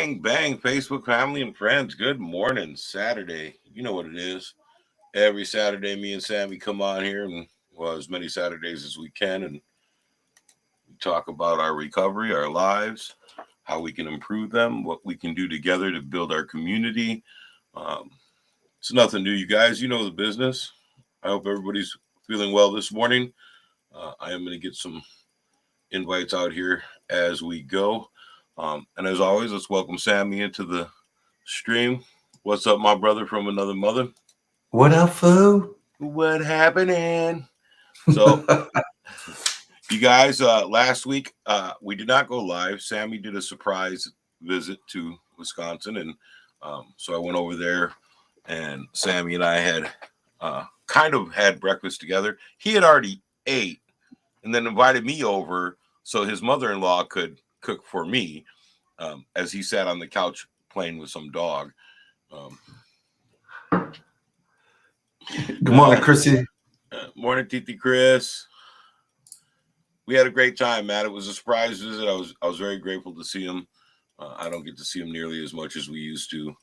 Bang, bang, Facebook family and friends. Good morning, Saturday. You know what it is. Every Saturday, me and Sammy come on here and, well, as many Saturdays as we can, and we talk about our recovery, our lives, how we can improve them, what we can do together to build our community. Um, it's nothing new, you guys. You know the business. I hope everybody's feeling well this morning. I am going to get some invites out here as we go. And as always, let's welcome Sammy into the stream. What's up, my brother from another mother? What up, foo? What happening? So, you guys, last week we did not go live. Sammy did a surprise visit to Wisconsin, and so I went over there, and Sammy and I had kind of had breakfast together. He had already ate, and then invited me over so his mother-in-law could cook for me as he sat on the couch playing with some dog. Good morning, Chrissy. Morning, Titi Chris. We had a great time, Matt. It was a surprise visit. I was very grateful to see him. I don't get to see him nearly as much as we used to.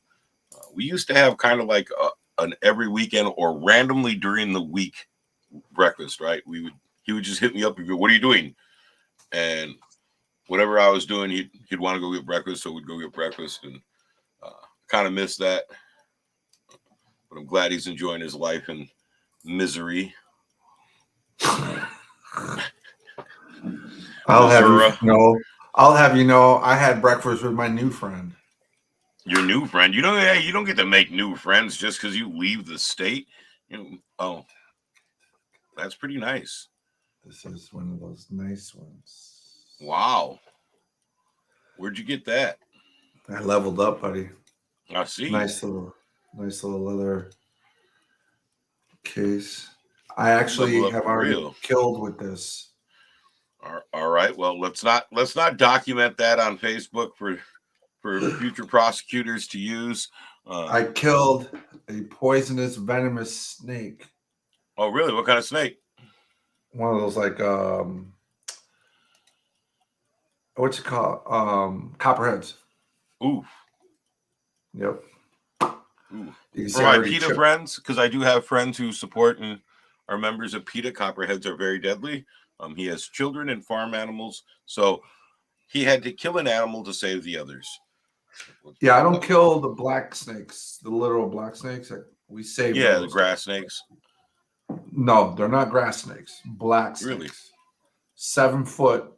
We used to have kind of like an every weekend or randomly during the week breakfast, right? He would just hit me up and go, "What are you doing?" And whatever I was doing, he'd want to go get breakfast, so we'd go get breakfast, and kind of missed that. But I'm glad he's enjoying his life in misery. I'll have you know, I had breakfast with my new friend. Your new friend? You don't get to make new friends just because you leave the state. Oh, that's pretty nice. This is one of those nice ones. Wow. Where'd you get that? I leveled up, buddy. I see. Nice little leather case. I actually have already killed with this. All right. Well, let's not document that on Facebook for future prosecutors to use. I killed a poisonous, venomous snake. Oh, really? What kind of snake? One of those like what's it called? Copperheads. Ooh. Yep. Ooh. For my PETA friends, because I do have friends who support and are members of PETA, copperheads are very deadly. He has children and farm animals, so he had to kill an animal to save the others. Yeah, I don't kill the black snakes, the literal black snakes. We save. Yeah, the grass snakes. No, they're not grass snakes. Black snakes. Really? 7 foot.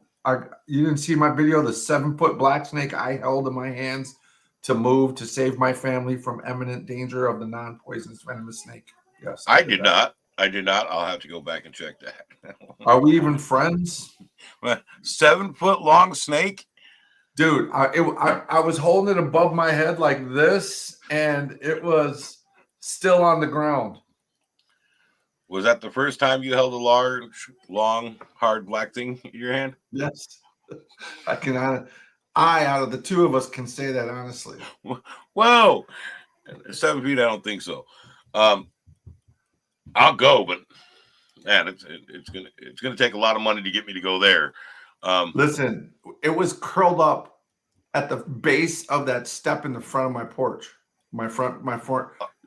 You didn't see my video? The 7 foot black snake I held in my hands to move to save my family from imminent danger of the non-poisonous venomous snake. Yes, I did not. I'll have to go back and check that. Are we even friends? 7 foot long snake? Dude, I was holding it above my head like this, and it was still on the ground. Was that the first time you held a large, long, hard black thing in your hand? Yes. I out of the two of us can say that honestly. Whoa. 7 feet, I don't think so. I'll go, but man, it's gonna take a lot of money to get me to go there. Listen, it was curled up at the base of that step in the front of my porch. My front.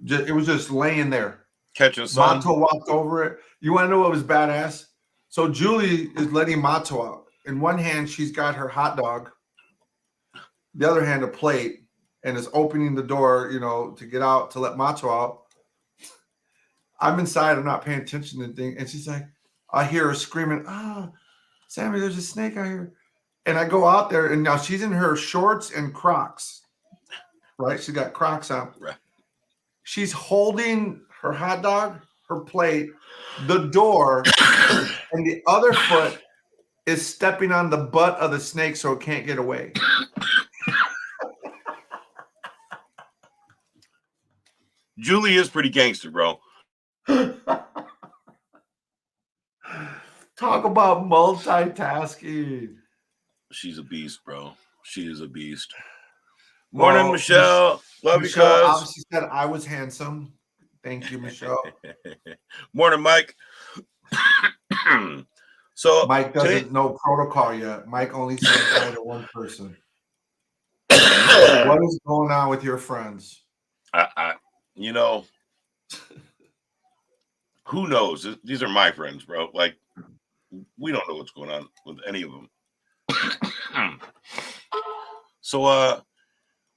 It was just laying there. Catching sun. Mato walked over it. You want to know what was badass? So Julie is letting Mato out. In one hand, she's got her hot dog. The other hand, a plate, and is opening the door, to get out to let Mato out. I'm inside. I'm not paying attention to things, and she's like, I hear her screaming, Sammy, there's a snake out here. And I go out there, and now she's in her shorts and Crocs, right? She got Crocs on. Right. She's holding her hot dog, her plate, the door, and the other foot is stepping on the butt of the snake so it can't get away. Julie is pretty gangster, bro. Talk about multitasking. She's a beast, bro. She is a beast. Morning, Michelle. Love Michelle you, cuz. obviously said I was handsome. Thank you, Michelle. Morning, Mike. So Mike doesn't know protocol yet. Mike only said hi to one person. What is going on with your friends? You know, who knows? These are my friends, bro. Like, we don't know what's going on with any of them. So,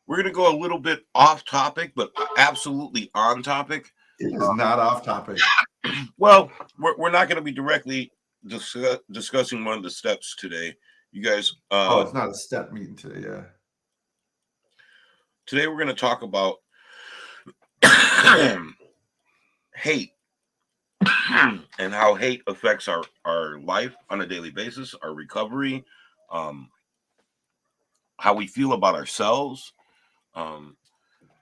we're gonna go a little bit off topic, but absolutely on topic. It is not off topic. Well, we're not going to be directly discussing one of the steps today. You guys, It's not a step meeting today. Yeah. Today we're going to talk about hate and how hate affects our life on a daily basis, our recovery, how we feel about ourselves.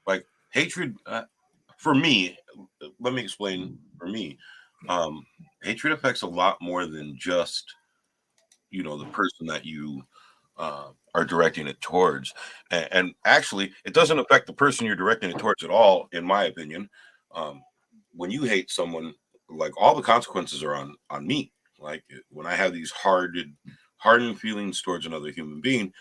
Like hatred, for me, let me explain. For me, hatred affects a lot more than just the person that you are directing it towards, and actually it doesn't affect the person you're directing it towards at all, in my opinion. When you hate someone, like, all the consequences are on me. Like, when I have these hardened feelings towards another human being,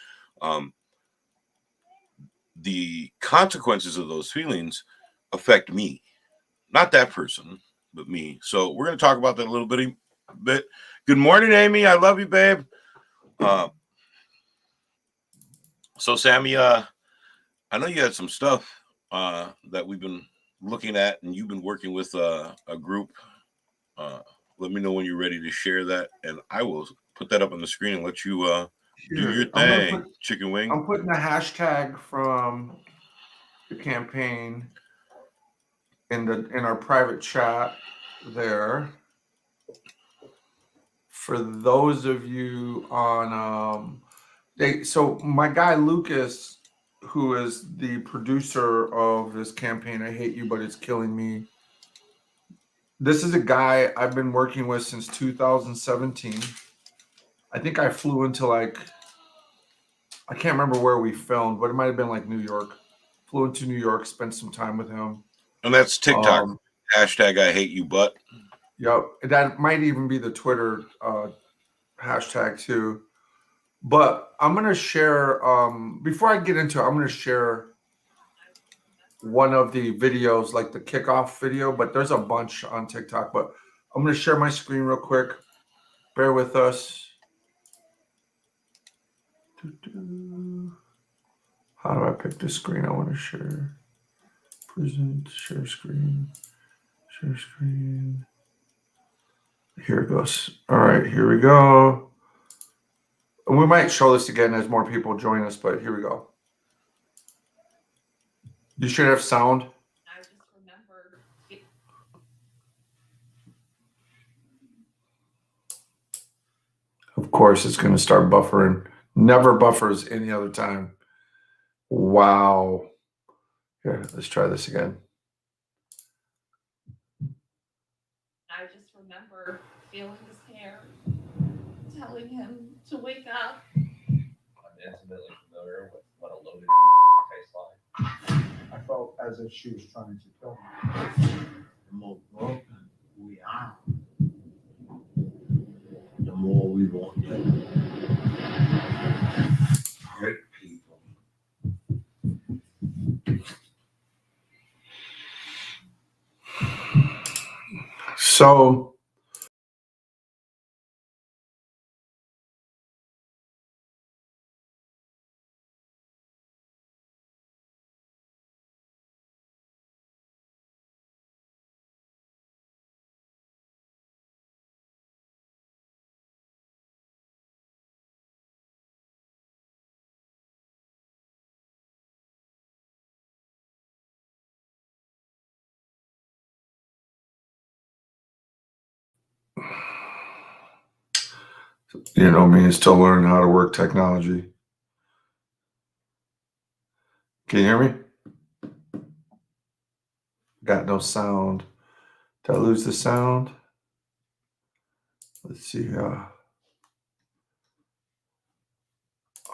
the consequences of those feelings affect me, not that person, but me. So we're going to talk about that a little bit. Good morning, Amy. I love you, babe. So Sammy, I know you had some stuff that we've been looking at, and you've been working with a group. Let me know when you're ready to share that, and I will put that up on the screen and let you do your thing. Chicken wing. I'm putting a hashtag from the campaign in our private chat there. For those of you on so my guy Lucas, who is the producer of this campaign, I Hate You But It's Killing Me. This is a guy I've been working with since 2017. I think I flew into, like, I can't remember where we filmed, but it might have been like New York. Flew into New York, spent some time with him. And that's TikTok. Hashtag I Hate You But. Yep. That might even be the Twitter hashtag too. But I'm going to share, before I get into it, I'm going to share one of the videos, like the kickoff video, but there's a bunch on TikTok. But I'm going to share my screen real quick. Bear with us. How do I pick the screen I want to share? Present, share screen, share screen. Here it goes. All right, here we go. And we might show this again as more people join us, but here we go. You should have sound. I just remembered. Of course, it's going to start buffering. Never buffers any other time. Wow. Here, let's try this again. I just remember feeling his hair, telling him to wake up. I'm intimately familiar with what a loaded tastes like. I felt as if she was trying to kill me. The more broken we are, the more we want to hurt people. So you know me, still learning how to work technology. Can you hear me? Got no sound. Did I lose the sound? Let's see.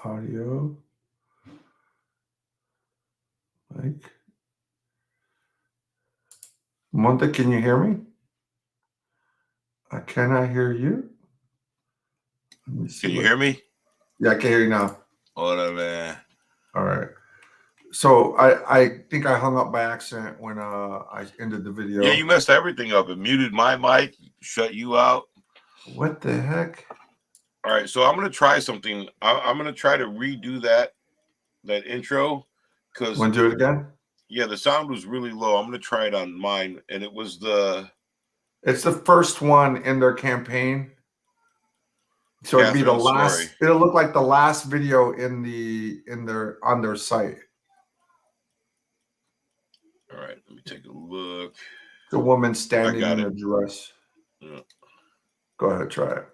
Audio. Mic. Monte, can you hear me? I cannot hear you. Let me see. Can you hear me? Yeah, I can hear you now. Hold on, man. All right. So I think I hung up by accident when I ended the video. Yeah, you messed everything up. It muted my mic, shut you out. What the heck? All right, so I'm gonna try something. I'm gonna try to redo that intro because Want to do it again? yeah, the sound was really low. I'm gonna try it on mine, and it was It's the first one in their campaign. So it'd be the Catherine's last. story. It'll look like the last video on their site. All right, let me take a look. The woman standing got in it. a dress. Yeah. Go ahead, try it.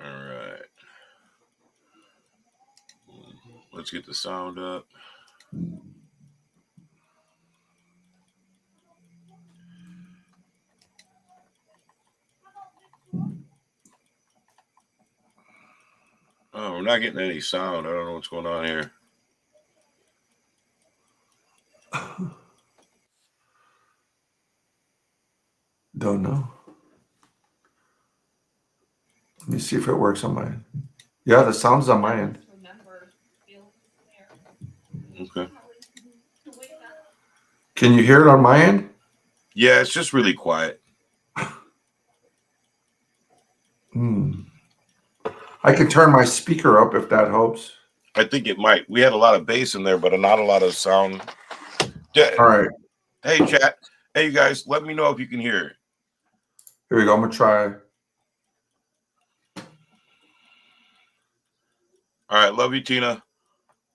All right. Let's get the sound up. Oh, we're not getting any sound. I don't know what's going on here. Don't know. Let me see if it works on my end. Yeah, the sound's on my end. just remember feeling scared, Okay. telling him to wake up. Can you hear it on my end? Yeah, it's just really quiet. I can turn my speaker up if that helps. I think it might. We had a lot of bass in there, but not a lot of sound. All right, Hey, chat. Hey, you guys, let me know if you can hear it. here we go. I'm gonna try. All right, love you, Tina.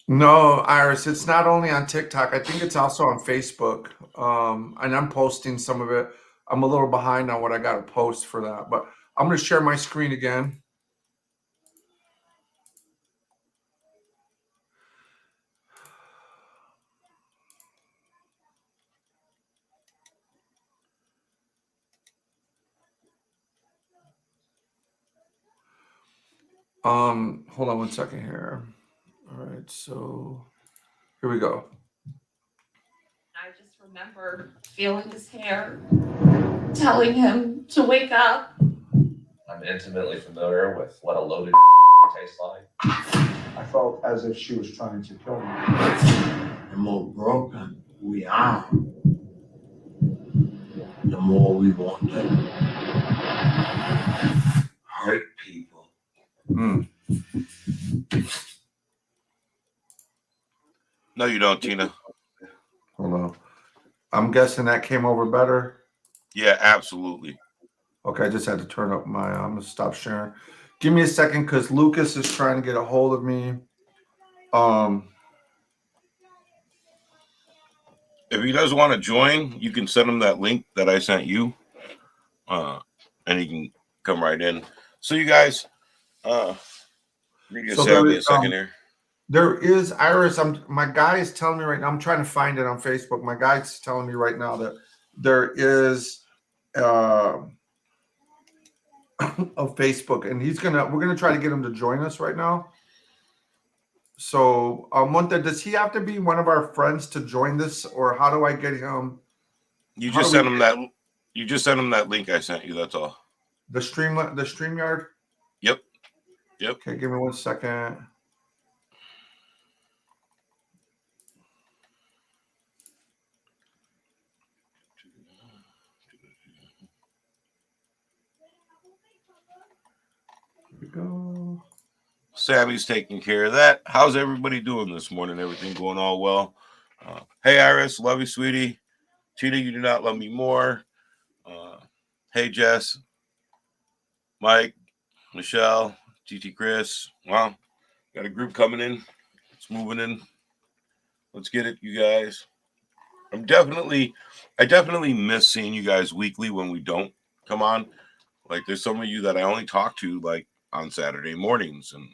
No, Iris, it's not only on TikTok. I think it's also on Facebook. And I'm posting some of it. I'm a little behind on what I got to post for that, but I'm going to share my screen again. Hold on one second here. All right, so here we go. I just remember feeling his hair, telling him to wake up. I'm intimately familiar with what a loaded tastes like. I felt as if she was trying to kill me. The more broken we are, the more we want to hurt people. No, you don't, Tina. Hold on. I'm guessing that came over better. Yeah, absolutely. Okay, I just had to turn up my. I'm gonna stop sharing. Give me a second, because Lucas is trying to get a hold of me. If he does want to join, you can send him that link that I sent you, and he can come right in. So you guys, So give me a second here. There is Iris. My guy is telling me right now. I'm trying to find it on Facebook. My guy's telling me right now that there is a Facebook, and we're gonna try to get him to join us right now. So, Monte, does he have to be one of our friends to join this, or how do I get him? You how just do sent we him that. You just sent him that link I sent you. That's all. The StreamYard? Yep. Okay, give me 1 second. Here we go. Sammy's taking care of that. How's everybody doing this morning? Everything going all well? Hey, Iris, love you, sweetie. Tina, you do not love me more. Hey, Jess, Mike, Michelle, TT Chris. Well, got a group coming in. It's moving in. Let's get it, you guys. I definitely miss seeing you guys weekly when we don't come on. Like, there's some of you that I only talk to like on Saturday mornings, and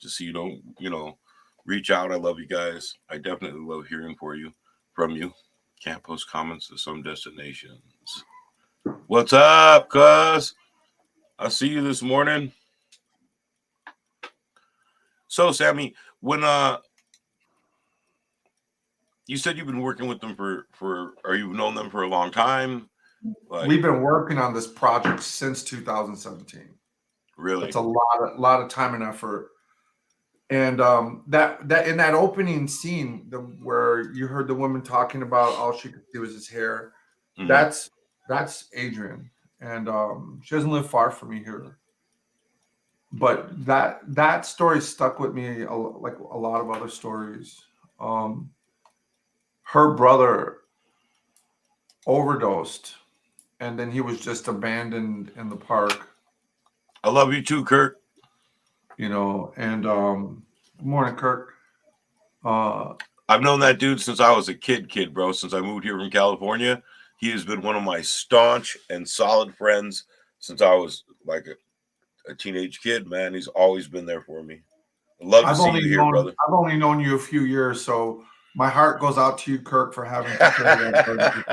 just so you don't, reach out. I love you guys. I definitely love hearing from you. Can't post comments to some destinations. What's up, cuz? I see you this morning. So, Sammy, when you said you've been working with them or you've known them for a long time? Like, We've been working on this project since 2017. really? It's a lot of time and effort. And that in that opening scene, where you heard the woman talking about all she could see was his hair, Mhm. that's Adrian, and she doesn't live far from me here. But that story stuck with me like a lot of other stories. Her brother overdosed, and then he was just abandoned in the park. I love you too, Kurt. You know, and good morning, Kirk. I've known that dude since I was a kid, bro. Since I moved here from California, he has been one of my staunch and solid friends since I was like a teenage kid. Man, he's always been there for me. I love to see you here, brother. I've only known you a few years, so my heart goes out to you, Kirk, for having to carry that burden for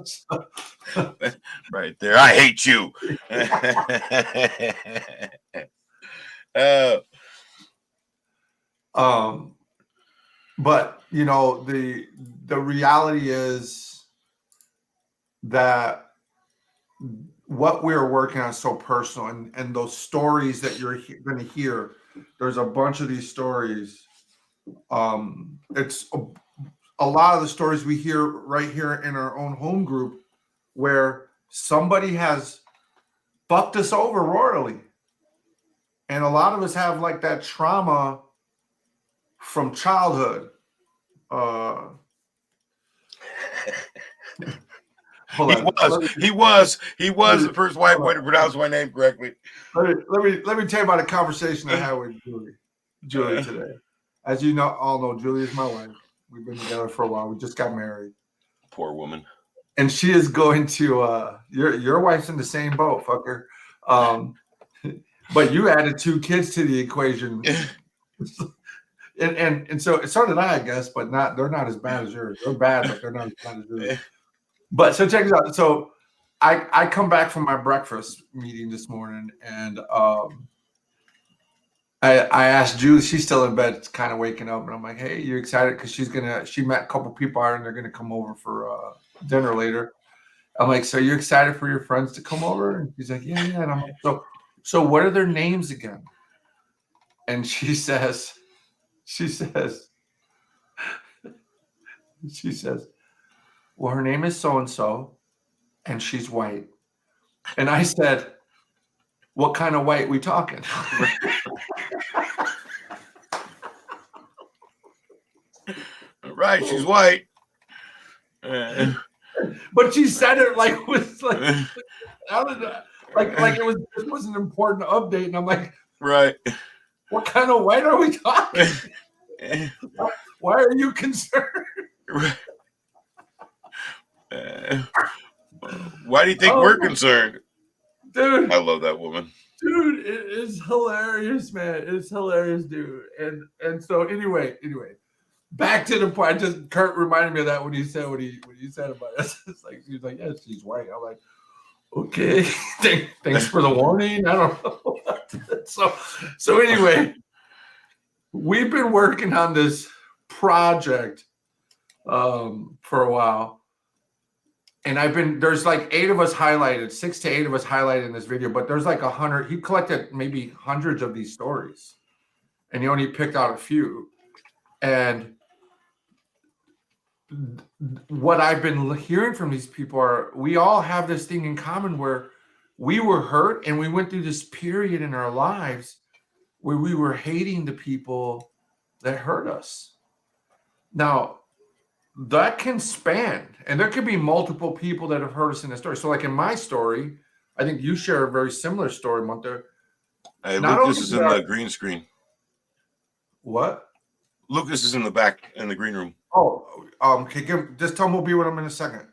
so long. Right there, I hate you. But you know, the reality is that what we're working on is so personal, and those stories that you're going to hear, there's a bunch of these stories. It's a lot of the stories we hear right here in our own home group, where somebody has fucked us over royally, and a lot of us have like that trauma from childhood. He was the first white boy to pronounce my name correctly. Let me tell you about a conversation I had with Julie today. As you know, all know, Julie is my wife. We've been together for a while. We just got married. Poor woman. And she is going to your wife's in the same boat, fucker. But you added 2 kids to the equation. and so did I guess, but they're not as bad as yours. They're bad, but they're not as bad as yours. But so check this out. So I come back from my breakfast meeting this morning, and I asked Julie, she's still in bed, kind of waking up, and I'm like, hey, you excited? Because she met a couple people out and they're gonna come over for dinner later. I'm like, so you're excited for your friends to come over? And she's like, yeah. And I'm like, so what are their names again? And she says, well, her name is so-and-so, and she's white. And I said, what kind of white we talking? Right, she's white. But she said it like it was like it was an important update, and I'm like, right. What kind of white are we talking? Why are you concerned? Why do you think we're concerned? Dude, I love that woman. Dude, it is hilarious, man. It's hilarious, dude. And so anyway, back to the point. Just Kurt reminded me of that when he said what he said about us. It's like he was like, yes, she's white. I'm like, okay, thanks for the warning. I don't know. So anyway, we've been working on this project for a while. And there's like 8 of us highlighted, 6 to 8 of us highlighted in this video, but there's like 100. He collected maybe hundreds of these stories, and he only picked out a few. And what I've been hearing from these people are, we all have this thing in common where we were hurt and we went through this period in our lives where we were hating the people that hurt us. Now, that can span, and there could be multiple people that have hurt us in the story. So like in my story, I think you share a very similar story, Monte. Hey, Lucas is in the green screen. What? Lucas is in the back in the green room. Oh, okay. Just tell him we'll be with him in a second.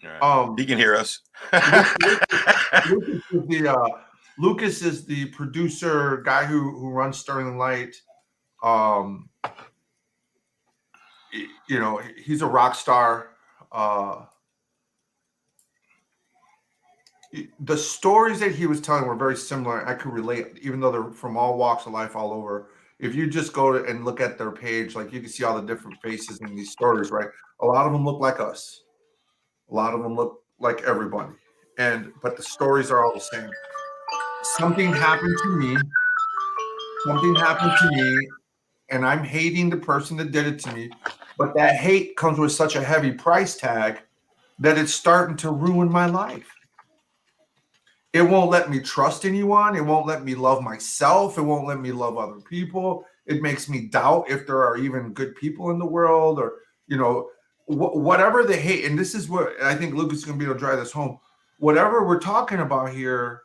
Right. He can hear us. Lucas is the producer guy who runs Sterling Light. You know, he's a rock star. The stories that he was telling were very similar. I could relate, even though they're from all walks of life all over. If you just go and look at their page, like you can see all the different faces in these stories, right? A lot of them look like us. A lot of them look like everybody. But the stories are all the same. Something happened to me something happened to me and I'm hating the person that did it to me, but that hate comes with such a heavy price tag that it's starting to ruin my life. It won't let me trust anyone. It won't let me love myself. It won't let me love other people. It makes me doubt if there are even good people in the world, or, you know, whatever the hate. And this is what I think Lucas is going to be able to drive this home. Whatever we're talking about here,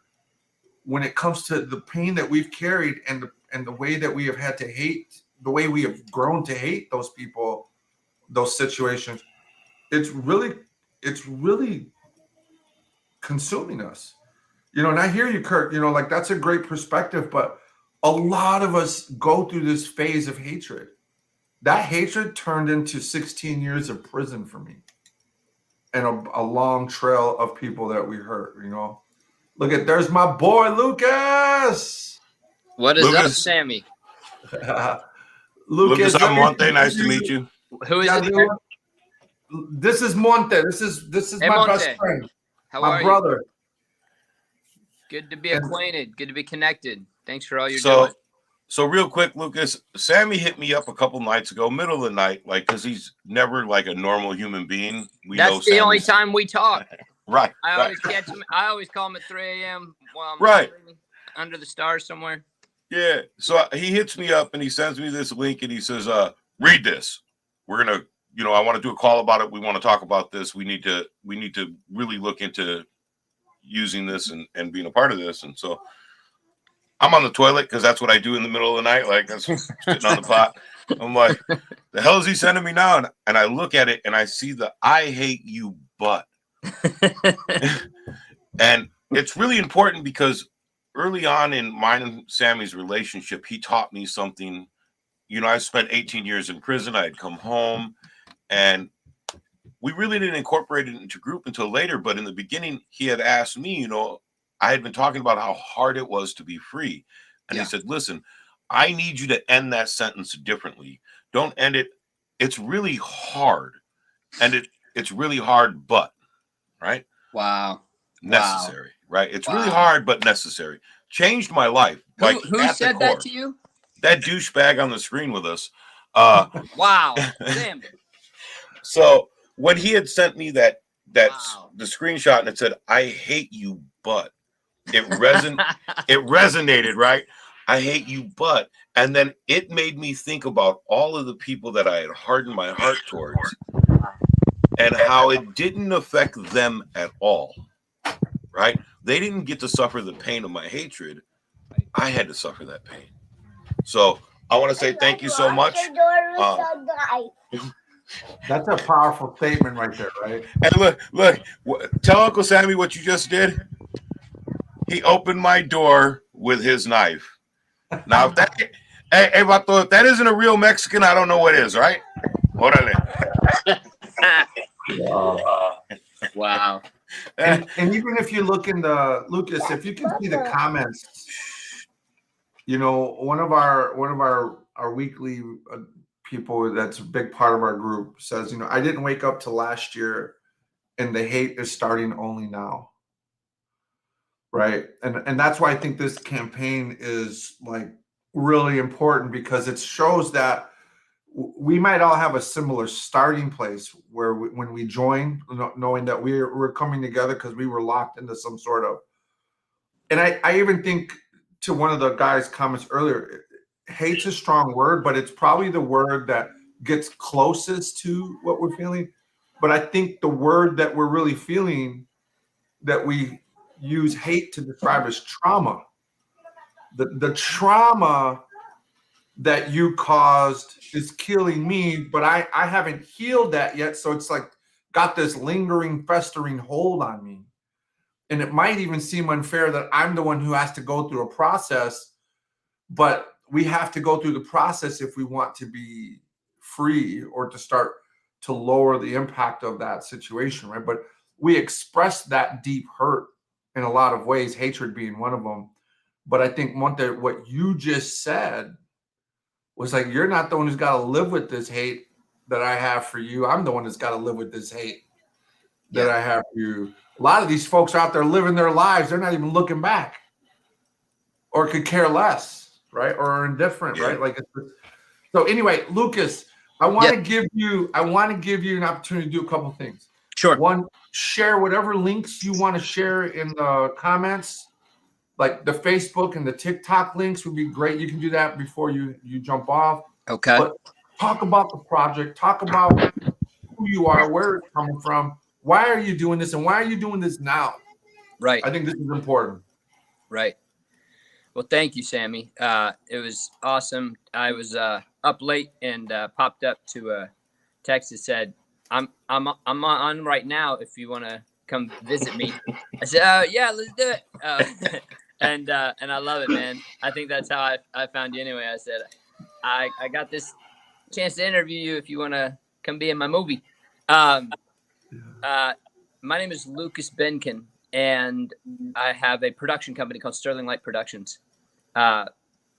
when it comes to the pain that we've carried and the way that we have had to hate, the way we have grown to hate those people, those situations, it's really consuming us. You know, and I hear you, Kurt, you know, like that's a great perspective, but a lot of us go through this phase of hatred. That hatred turned into 16 years of prison for me and a long trail of people that we hurt, you know. Look at, there's my boy, Lucas. What is up, Lucas. Sammy? Lucas, I'm Monte. Nice to meet you. Who is Yeah, it? dude. Here? This is Monte. This is Hey, my Monte. best friend, How my are brother. you? Good to be And- acquainted. Good to be connected. Thanks for all you're So, doing. so real quick, Lucas, Sammy hit me up a couple nights ago, middle of the night, like, because he's never like a normal human being. We know That's the only Sammy's- time we talk. Right. I right. always catch him. I always call him at 3 a.m. while I'm Right. under the stars somewhere. Yeah. So he hits me up and he sends me this link and he says, read this. We're gonna, you know, I want to do a call about it. We want to talk about this. We need to really look into using this and being a part of this. And so I'm on the toilet because that's what I do in the middle of the night. Like, that's sitting on the pot. I'm like, the hell is he sending me now? And I look at it and I see the I hate you butt. And it's really important because early on in mine and Sammy's relationship, he taught me something. You know, I spent 18 years in prison. I had come home and we really didn't incorporate it into group until later. But in the beginning, he had asked me, you know, I had been talking about how hard it was to be free. And Yeah. he said, listen, I need you to end that sentence differently. Don't end it. It's really hard. And it's really hard, but, right? Wow. Necessary, right? It's really Wow. hard, but necessary. Changed my life. Like, Who at the said core. that to you? That douchebag on the screen with us. Wow. Sam. So when he had sent me that Wow. the screenshot and it said, I hate you, but it resonated, right? I hate you, but, and then it made me think about all of the people that I had hardened my heart towards and how it didn't affect them at all, right? They didn't get to suffer the pain of my hatred. I had to suffer that pain. So I want to say thank you so much. That's a powerful statement right there, right? And look, tell Uncle Sammy what you just did. He opened my door with his knife. Now, if that, hey, Vato, if that isn't a real Mexican, I don't know what is, right? Orale. Wow. And even if you look in the, Lucas, if you can see the comments, you know, one of our weekly people that's a big part of our group says, you know, I didn't wake up till last year and the hate is starting only now. Right. And that's why I think this campaign is like really important, because it shows that we might all have a similar starting place where when we join, knowing that we're coming together because we were locked into some sort of, and I even think to one of the guys' comments earlier, hate's a strong word, but it's probably the word that gets closest to what we're feeling. But I think the word that we're really feeling, that we use hate to describe as trauma. The trauma that you caused is killing me, but I haven't healed that yet. So it's like got this lingering, festering hold on me. And it might even seem unfair that I'm the one who has to go through a process, but we have to go through the process if we want to be free or to start to lower the impact of that situation, right? But we express that deep hurt in a lot of ways, hatred being one of them. But I think, Monte, what you just said was like, you're not the one who's got to live with this hate that I have for you. I'm the one that's got to live with this hate that I have for you. A lot of these folks are out there living their lives. They're not even looking back or could care less. right, or are indifferent, Yeah. right? Like, so anyway, Lucas, I want to give you an opportunity to do a couple things. Sure. One, share whatever links you want to share in the comments, like the Facebook and the TikTok links would be great. You can do that before you jump off. Okay. But talk about the project. Talk about who you are, where it's coming from. Why are you doing this, and why are you doing this now? Right. I think this is important. Right. Well, thank you, Sammy. It was awesome. I was up late and popped up to a text that said, "I'm on right now. If you want to come visit me." I said, "Yeah, let's do it." And I love it, man. I think that's how I found you anyway. I said, I got this chance to interview you if you want to come be in my movie. My name is Lucas Benkin, and I have a production company called Sterling Light Productions.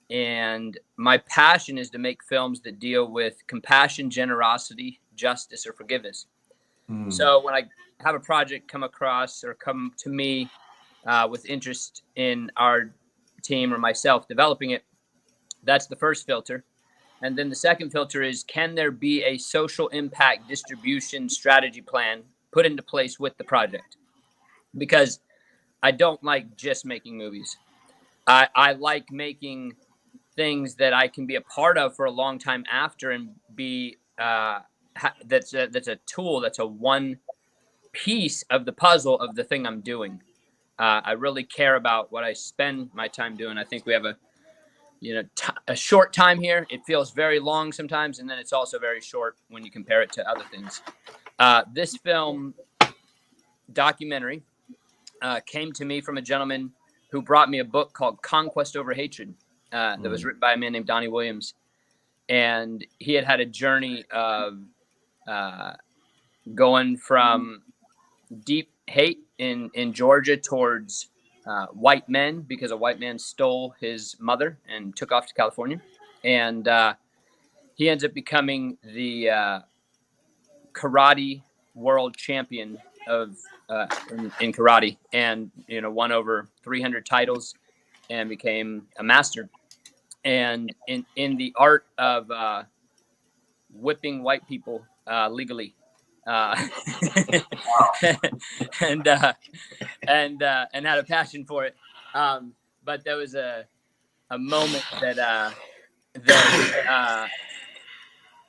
And my passion is to make films that deal with compassion, generosity, justice, or forgiveness. So when I have a project come across or come to me with interest in our team or myself developing it, that's the first filter. And then the second filter is, can there be a social impact distribution strategy plan put into place with the project? Because I don't like just making movies. I like making things that I can be a part of for a long time after, and be that's a tool, that's a one piece of the puzzle of the thing I'm doing. I really care about what I spend my time doing. I think we have a short time here. It feels very long sometimes, and then it's also very short when you compare it to other things. This film documentary came to me from a gentleman who brought me a book called Conquest Over Hatred that was written by a man named Donnie Williams. And he had a journey of going from deep hate in Georgia towards white men, because a white man stole his mother and took off to California. And he ends up becoming the karate world champion of in karate, and won over 300 titles and became a master. And in the art of whipping white people legally, and had a passion for it. But there was a moment that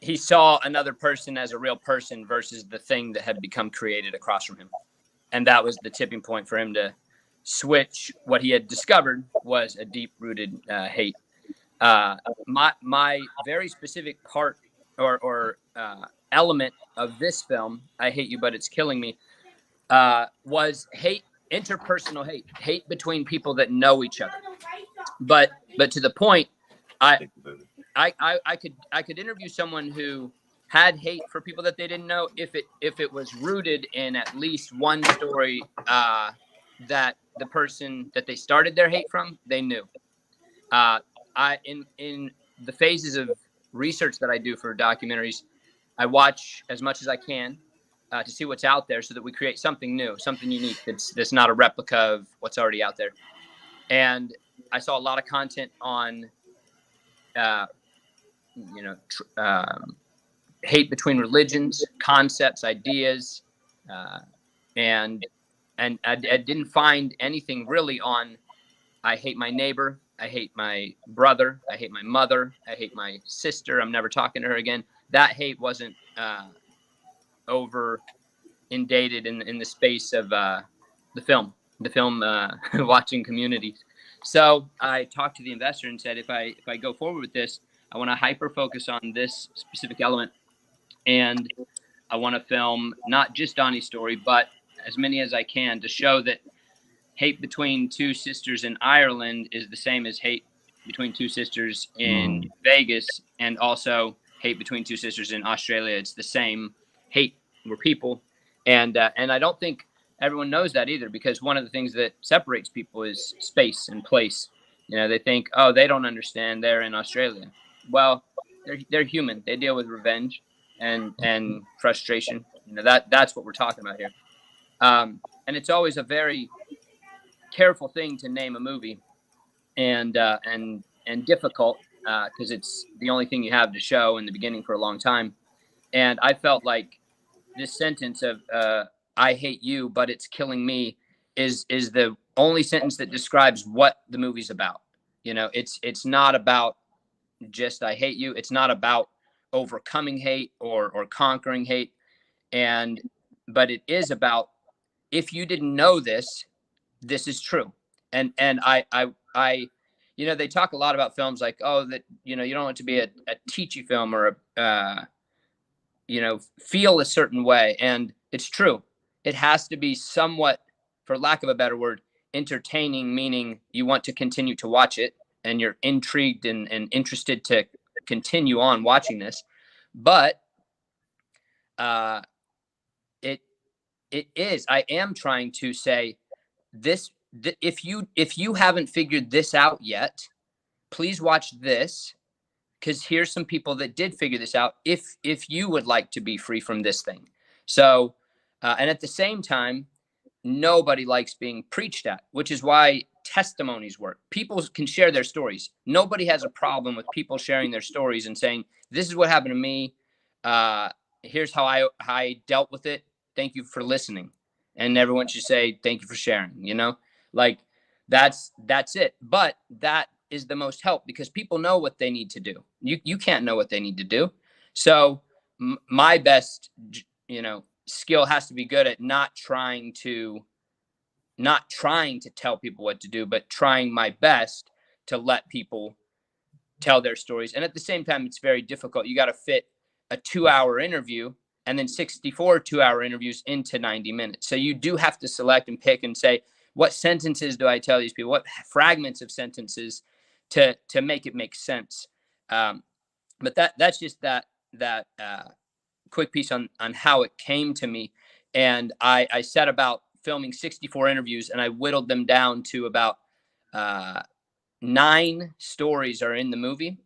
he saw another person as a real person versus the thing that had become created across from him. And that was the tipping point for him to switch. What he had discovered was a deep-rooted hate. My very specific part or element of this film, I Hate You, But It's Killing Me, was hate, interpersonal hate between people that know each other. But to the point, I could interview someone who had hate for people that they didn't know if it was rooted in at least one story that the person that they started their hate from, they knew. In the phases of research that I do for documentaries, I watch as much as I can to see what's out there, so that we create something new, something unique that's not a replica of what's already out there. And I saw a lot of content on hate between religions, concepts, ideas, and I didn't find anything really on I hate my neighbor, I hate my brother, I hate my mother, I hate my sister, I'm never talking to her again. That hate wasn't over inundated in the space of the film watching communities. So I talked to the investor and said, if I go forward with this, I want to hyper focus on this specific element, and I want to film not just Donnie's story, but as many as I can, to show that hate between two sisters in Ireland is the same as hate between two sisters in Vegas, and also hate between two sisters in Australia. It's the same hate. We're people, and I don't think everyone knows that either, because one of the things that separates people is space and place. They think, oh, they don't understand, they're in Australia. Well, they're human. They deal with revenge and frustration. That's what we're talking about here. And it's always a very careful thing to name a movie and and difficult because it's the only thing you have to show in the beginning for a long time. And I felt like this sentence of "I hate you, but it's killing me" is the only sentence that describes what the movie's about. You know, it's not about just "I hate you." It's not about overcoming hate or conquering hate, but it is about, if you didn't know this, this is true. And I you know, they talk a lot about films like, oh, that, you know, you don't want it to be a teachy film or you know, feel a certain way. And it's true. It has to be somewhat, for lack of a better word, entertaining, meaning you want to continue to watch it and you're intrigued and interested to continue on watching this. But I am trying to say this, if you haven't figured this out yet, please watch this, because here's some people that did figure this out if you would like to be free from this thing. So and at the same time, nobody likes being preached at, which is why testimonies work. People can share their stories. Nobody has a problem with people sharing their stories and saying, this is what happened to me, here's how I dealt with it, thank you for listening. And everyone should say thank you for sharing, you know, like that's it. But that is the most help, because people know what they need to do. You can't know what they need to do. So my best, you know, skill has to be good at not trying to tell people what to do, but trying my best to let people tell their stories. And at the same time, it's very difficult. You got to fit a 2-hour interview and then 64 2-hour interviews into 90 minutes. So you do have to select and pick and say, what sentences do I tell these people? What fragments of sentences to make it make sense? But that's just that quick piece on how it came to me. And I set about filming 64 interviews, and I whittled them down to about 9 stories are in the movie.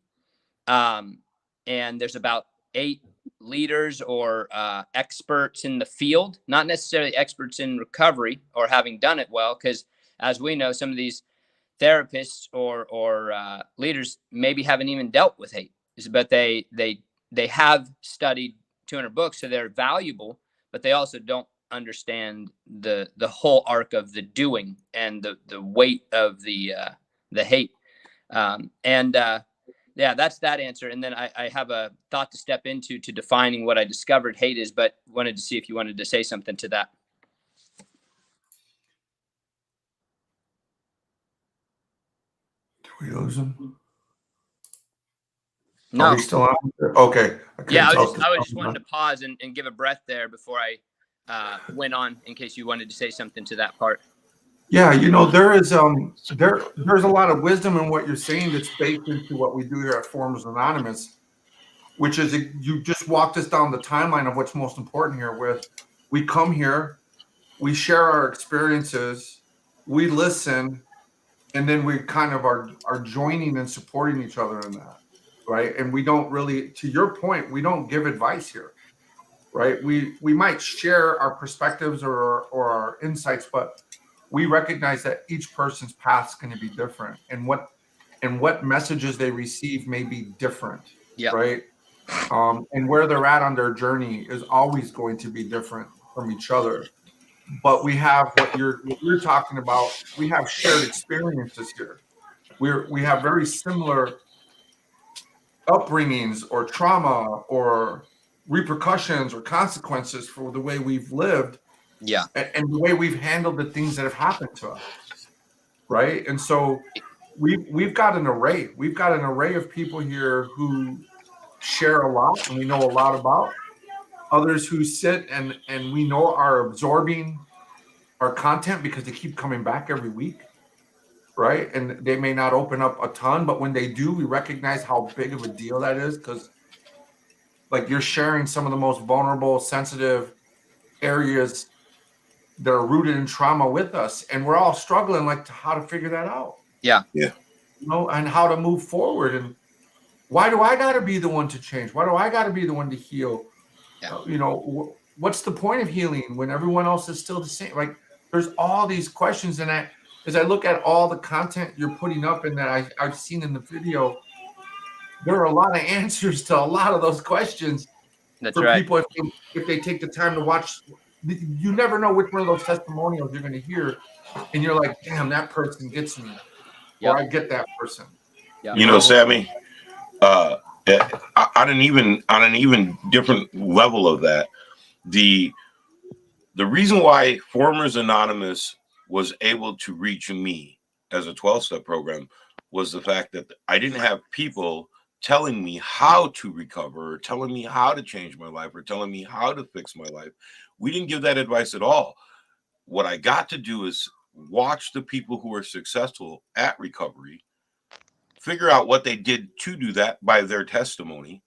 And there's about 8 leaders or experts in the field, not necessarily experts in recovery or having done it well, because as we know, some of these therapists or leaders maybe haven't even dealt with hate, but they have studied 200 books, so they're valuable, but they also don't understand the whole arc of the doing and the weight of the hate. Yeah, that's that answer. And then I have a thought to step into to defining what I discovered hate is, but wanted to see if you wanted to say something to that. Did we lose him? No. Are we still on? Okay. Yeah, I was just wanting to pause and give a breath there before I went on, in case you wanted to say something to that part. Yeah, you know, there's a lot of wisdom in what you're saying that's baked into what we do here at Foreigners Anonymous, which is you just walked us down the timeline of what's most important here. With we come here, we share our experiences, we listen, and then we kind of are joining and supporting each other in that, right? And we don't really, to your point, we don't give advice here, right? We might share our perspectives or our insights, but we recognize that each person's path is going to be different, and what messages they receive may be different, right? And where they're at on their journey is always going to be different from each other. But we have what you're talking about. We have shared experiences here. We have very similar upbringings or trauma or repercussions or consequences for the way we've lived. Yeah. And the way we've handled the things that have happened to us, right? And so we've got an array. We've got an array of people here who share a lot and we know a lot about. Others who sit and we know are absorbing our content because they keep coming back every week, right? And they may not open up a ton, but when they do, we recognize how big of a deal that is, because like you're sharing some of the most vulnerable, sensitive areas that are rooted in trauma with us, and we're all struggling like to how to figure that out. Yeah. You know, and how to move forward. And why do I got to be the one to change? Why do I got to be the one to heal? Yeah. You what's the point of healing when everyone else is still the same? Like, there's all these questions, and as I look at all the content you're putting up and that I've seen in the video, there are a lot of answers to a lot of those questions That's for right. people if they take the time to watch. You never know which one of those testimonials you're going to hear, and you're like, damn, that person gets me, Yep. or I get that person. Yep. You know, Sammy, on an even different level of that, the reason why Formers Anonymous was able to reach me as a 12-step program was the fact that I didn't have people telling me how to recover, or telling me how to change my life, or telling me how to fix my life. We didn't give that advice at all. What I got to do is watch the people who are successful at recovery, figure out what they did to do that by their testimony,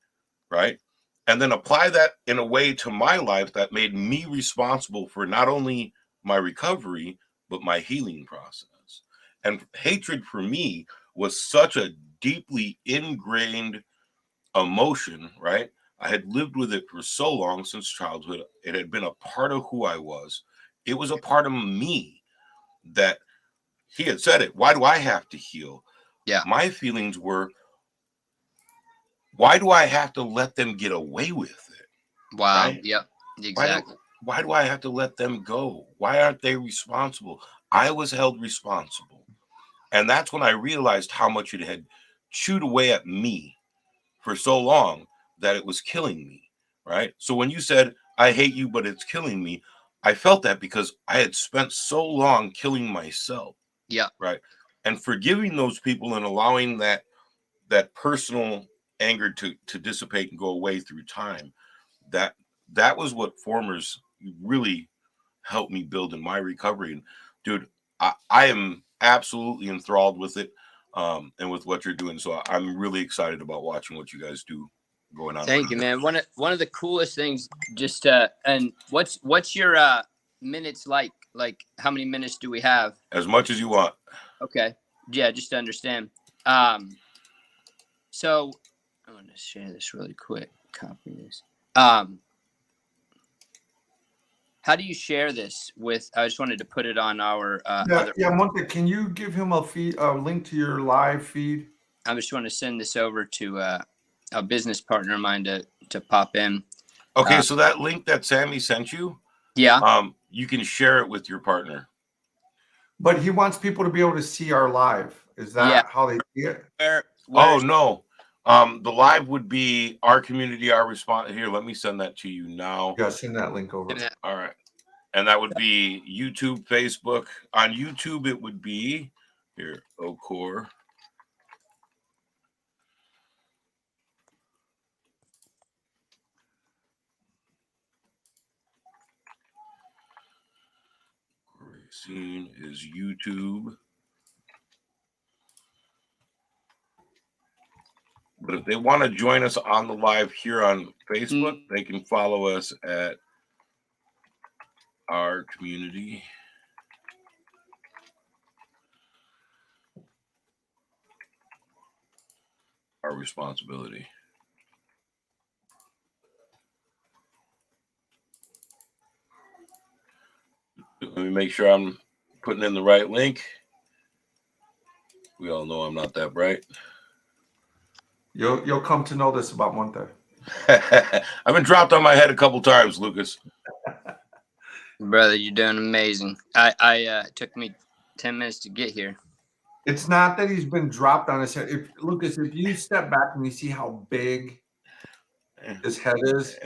right? And then apply that in a way to my life that made me responsible for not only my recovery, but my healing process. And hatred for me was such a deeply ingrained emotion, right? I had lived with it for so long, since childhood. It had been a part of who I was. It was a part of me that he had said it. Why do I have to heal? Yeah. My feelings were, why do I have to let them get away with it? Wow. Right? Yep. Exactly. Why do I have to let them go? Why aren't they responsible? I was held responsible. And that's when I realized how much it had chewed away at me for so long that it was killing me, right? So when you said, I hate you, but it's killing me, I felt that because I had spent so long killing myself. Yeah. Right. And forgiving those people and allowing that personal anger to dissipate and go away through time, that was what Formers really helped me build in my recovery. And dude, I am absolutely enthralled with it, and with what you're doing. So I'm really excited about watching what you guys do going on. Thank you, man. One of the coolest things, just and what's your minutes like? Like, how many minutes do we have? As much as you want. Okay. Yeah, just to understand. So I'm going to share this really quick. Copy this. How do you share this with? I just wanted to put it on our. Monte, can you give him a link to your live feed? I just want to send this over to a business partner of mine to pop in. Okay, so that link that Sammy sent you, yeah, you can share it with your partner. But he wants people to be able to see our live. Is that how they see it? Oh no. The live would be our community, our response. Here, let me send that to you now. Yeah, send that link over. All right. And that would be YouTube, Facebook. On YouTube, it would be here, Okor. Scene is YouTube. But if they want to join us on the live here on Facebook, they can follow us at our community. Our responsibility. Let me make sure I'm putting in the right link. We all know I'm not that bright. You'll come to know this about Monte. I've been dropped on my head a couple times, Lucas. Brother, you're doing amazing. I took me 10 minutes to get here. It's not that he's been dropped on his head. Lucas, if you step back and you see how big his head is,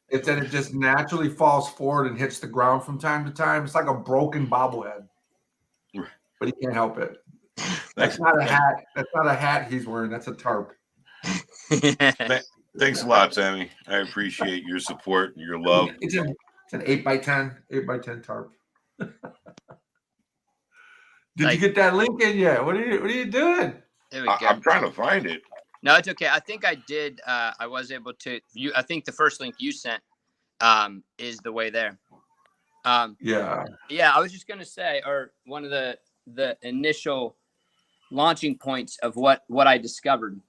it's that it just naturally falls forward and hits the ground from time to time. It's like a broken bobblehead, but he can't help it. That's not a hat. That's not a hat he's wearing. That's a tarp. Thanks a lot, Sammy. I appreciate your support and your love. It's an 8x10 tarp. Did you get that link in yet? What are you doing? There we go. I'm trying to find it. No, it's okay. I think I did. I was able to. I think the first link you sent is the way there. Yeah. I was just gonna say, or one of the initial launching points of what I discovered.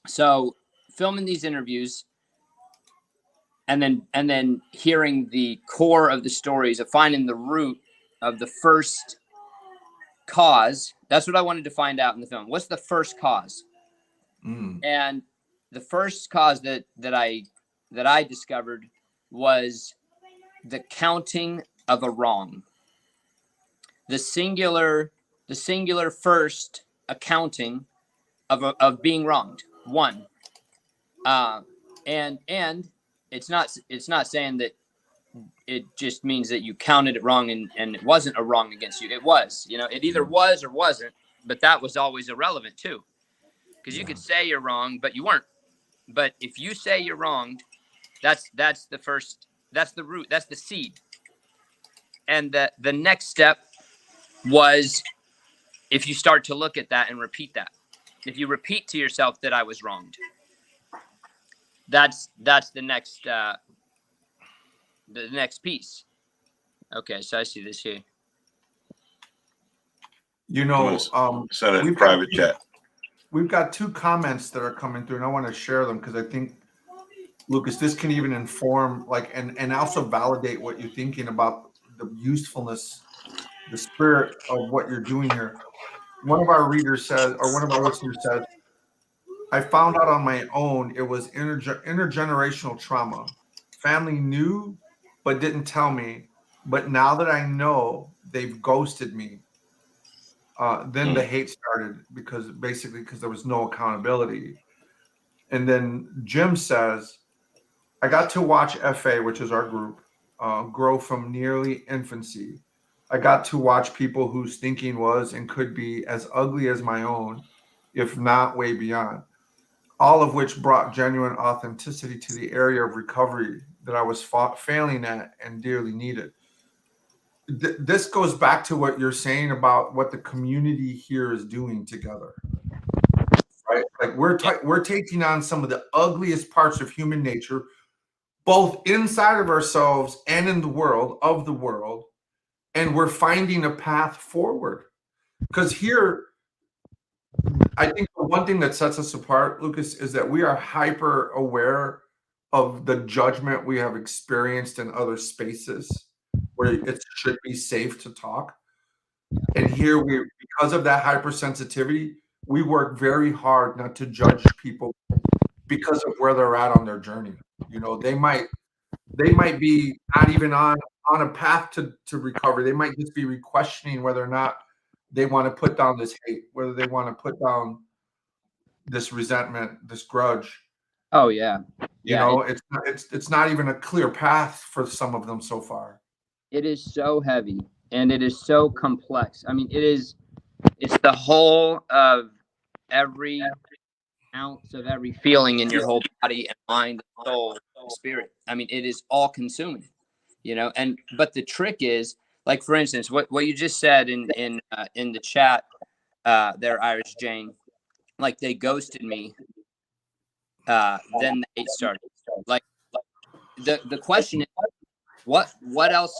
So filming these interviews, and then hearing the core of the stories, of finding the root of the first cause. That's what I wanted to find out in the film. What's the first cause? And the first cause that I discovered was the counting of a wrong. The singular first accounting of being wronged. One. And it's not saying that it just means that you counted it wrong and it wasn't a wrong against you. It was, it either was or wasn't, but that was always irrelevant too. Because you could say you're wrong, but you weren't. But if you say you're wronged, that's the first, that's the root, that's the seed. And the next step was if you start to look at that and repeat that. If you repeat to yourself that I was wronged, that's the next piece. Okay, so I see this here. Send it in private chat. We've got 2 comments that are coming through, and I want to share them because I think, Lucas, this can even inform, and also validate what you're thinking about the usefulness, the spirit of what you're doing here. One of our readers says, or one of our listeners said, I found out on my own it was intergenerational trauma. Family knew, but didn't tell me. But now that I know, they've ghosted me. Then the hate started because there was no accountability. And then Jim says, I got to watch FA, which is our group, grow from nearly infancy. I got to watch people whose thinking was and could be as ugly as my own, if not way beyond, all of which brought genuine authenticity to the area of recovery that I was failing at and dearly needed. This goes back to what you're saying about what the community here is doing together, right? Like we're taking on some of the ugliest parts of human nature, both inside of ourselves and in the world, and we're finding a path forward. Because here, I think the one thing that sets us apart, Lucas, is that we are hyper aware of the judgment we have experienced in other spaces where it should be safe to talk. And here because of that hypersensitivity, we work very hard not to judge people because of where they're at on their journey. They might be not even on a path to recovery. They might just be questioning whether or not they want to put down this hate, whether they want to put down this resentment, this grudge. Oh yeah. It's not even a clear path for some of them so far. It is so heavy and it is so complex. I mean, it's the whole of every ounce of every feeling in your whole body and mind, soul, spirit. I mean, it is all consuming, but the trick is, like, for instance, what you just said in the chat there, Irish Jane, like they ghosted me. Then the hate started. Like the question is, what else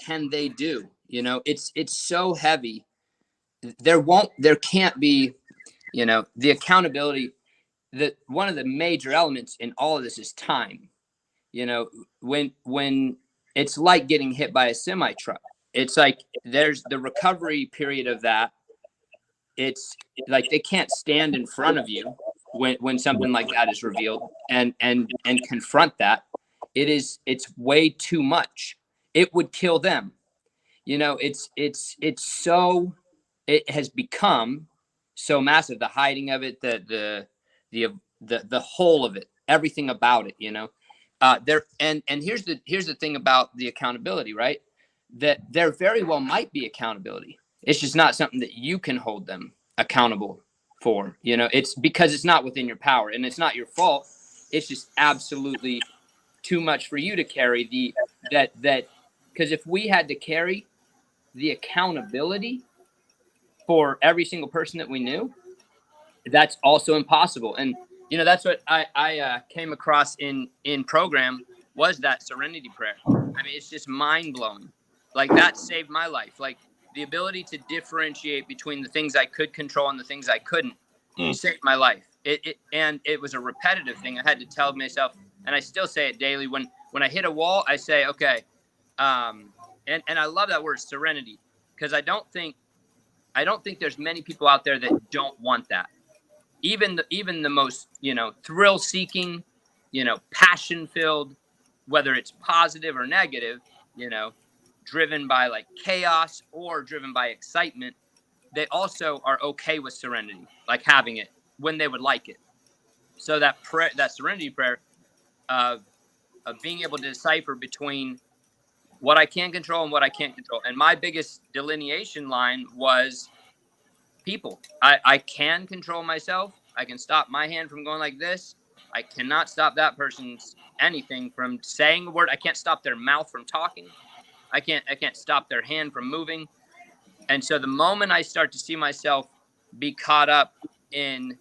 can they do? It's so heavy. There can't be, the accountability. That one of the major elements in all of this is time. When it's like getting hit by a semi truck, it's like there's the recovery period of that. It's like they can't stand in front of you when something like that is revealed and confront that. It's way too much. It would kill them. It has become so massive, the hiding of it, the whole of it, everything about it, and here's the thing about the accountability, right? That there very well might be accountability. It's just not something that you can hold them accountable for. It's because it's not within your power and it's not your fault. It's just absolutely too much for you to carry because if we had to carry the accountability for every single person that we knew, that's also impossible. And that's what I came across in program, was that serenity prayer. I mean, it's just mind blowing. Like, that saved my life. Like, the ability to differentiate between the things I could control and the things I couldn't saved my life. And it was a repetitive thing. I had to tell myself, and I still say it daily. When I hit a wall, I say, okay. And I love that word, serenity, because I don't think I don't think there's many people out there that don't want that. Even the most, thrill seeking, passion filled, whether it's positive or negative, driven by like chaos or driven by excitement, they also are okay with serenity, like having it when they would like it. So that prayer, that serenity prayer of being able to decipher between what I can control and what I can't control. And my biggest delineation line was people. I can control myself. I can stop my hand from going like this. I cannot stop that person's anything from saying a word. I can't stop their mouth from talking. I can't stop their hand from moving. And so the moment I start to see myself be caught up in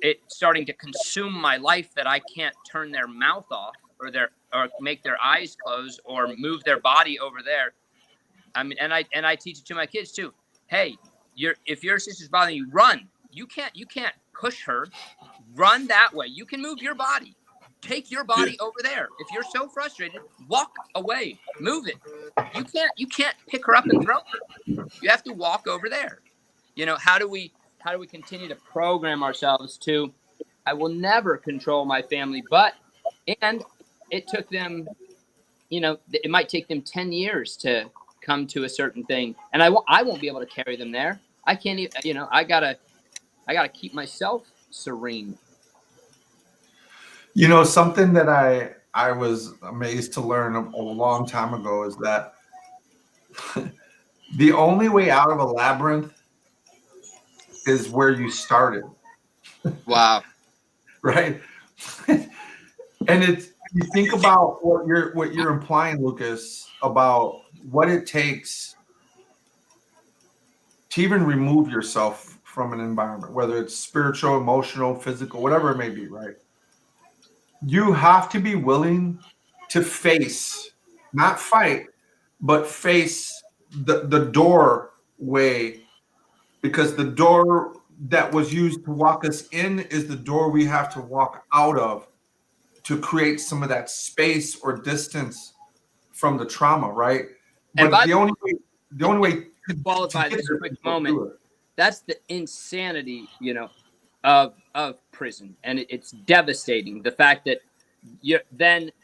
it starting to consume my life, that I can't turn their mouth off or make their eyes close or move their body over there. I mean, and I teach it to my kids too. Hey, if your sister's bothering you, run. You can't push her. Run that way. You can move your body. Take your body over there. If you're so frustrated, walk away. Move it. You can't pick her up and throw her. You have to walk over there. How do we continue to program ourselves to, I will never control my family, and it took them, it might take them 10 years to come to a certain thing. And I won't be able to carry them there. I can't even, I gotta keep myself serene. Something that I was amazed to learn a long time ago is that the only way out of a labyrinth is where you started. Wow. Right. And you think about what you're implying, Lucas, about what it takes to even remove yourself from an environment, whether it's spiritual, emotional, physical, whatever it may be, right? You have to be willing to face, not fight, but face the doorway, because the door that was used to walk us in is the door we have to walk out of to create some of that space or distance from the trauma, right? And but the only way to qualify this quick moment, that's the insanity, of prison, and it's devastating. The fact that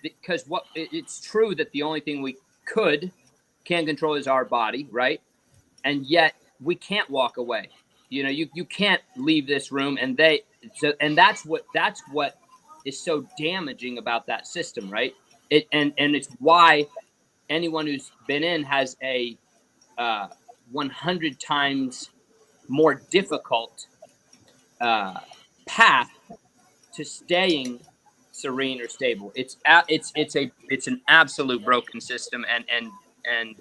because it's true that the only thing we can control is our body, right? And yet we can't walk away. You can't leave this room, and that's what is so damaging about that system, right? And it's why anyone who's been in has a 100 times more difficult path to staying serene or stable. It's an absolute broken system, and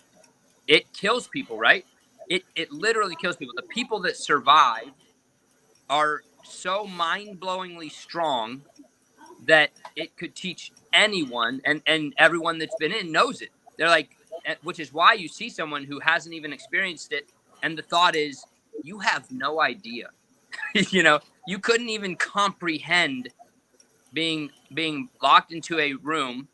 it kills people, right? It literally kills people. The people that survive are so mind-blowingly strong that it could teach anyone, and everyone that's been in knows it. They're like, which is why you see someone who hasn't even experienced it, and the thought is, you have no idea. You couldn't even comprehend being locked into a room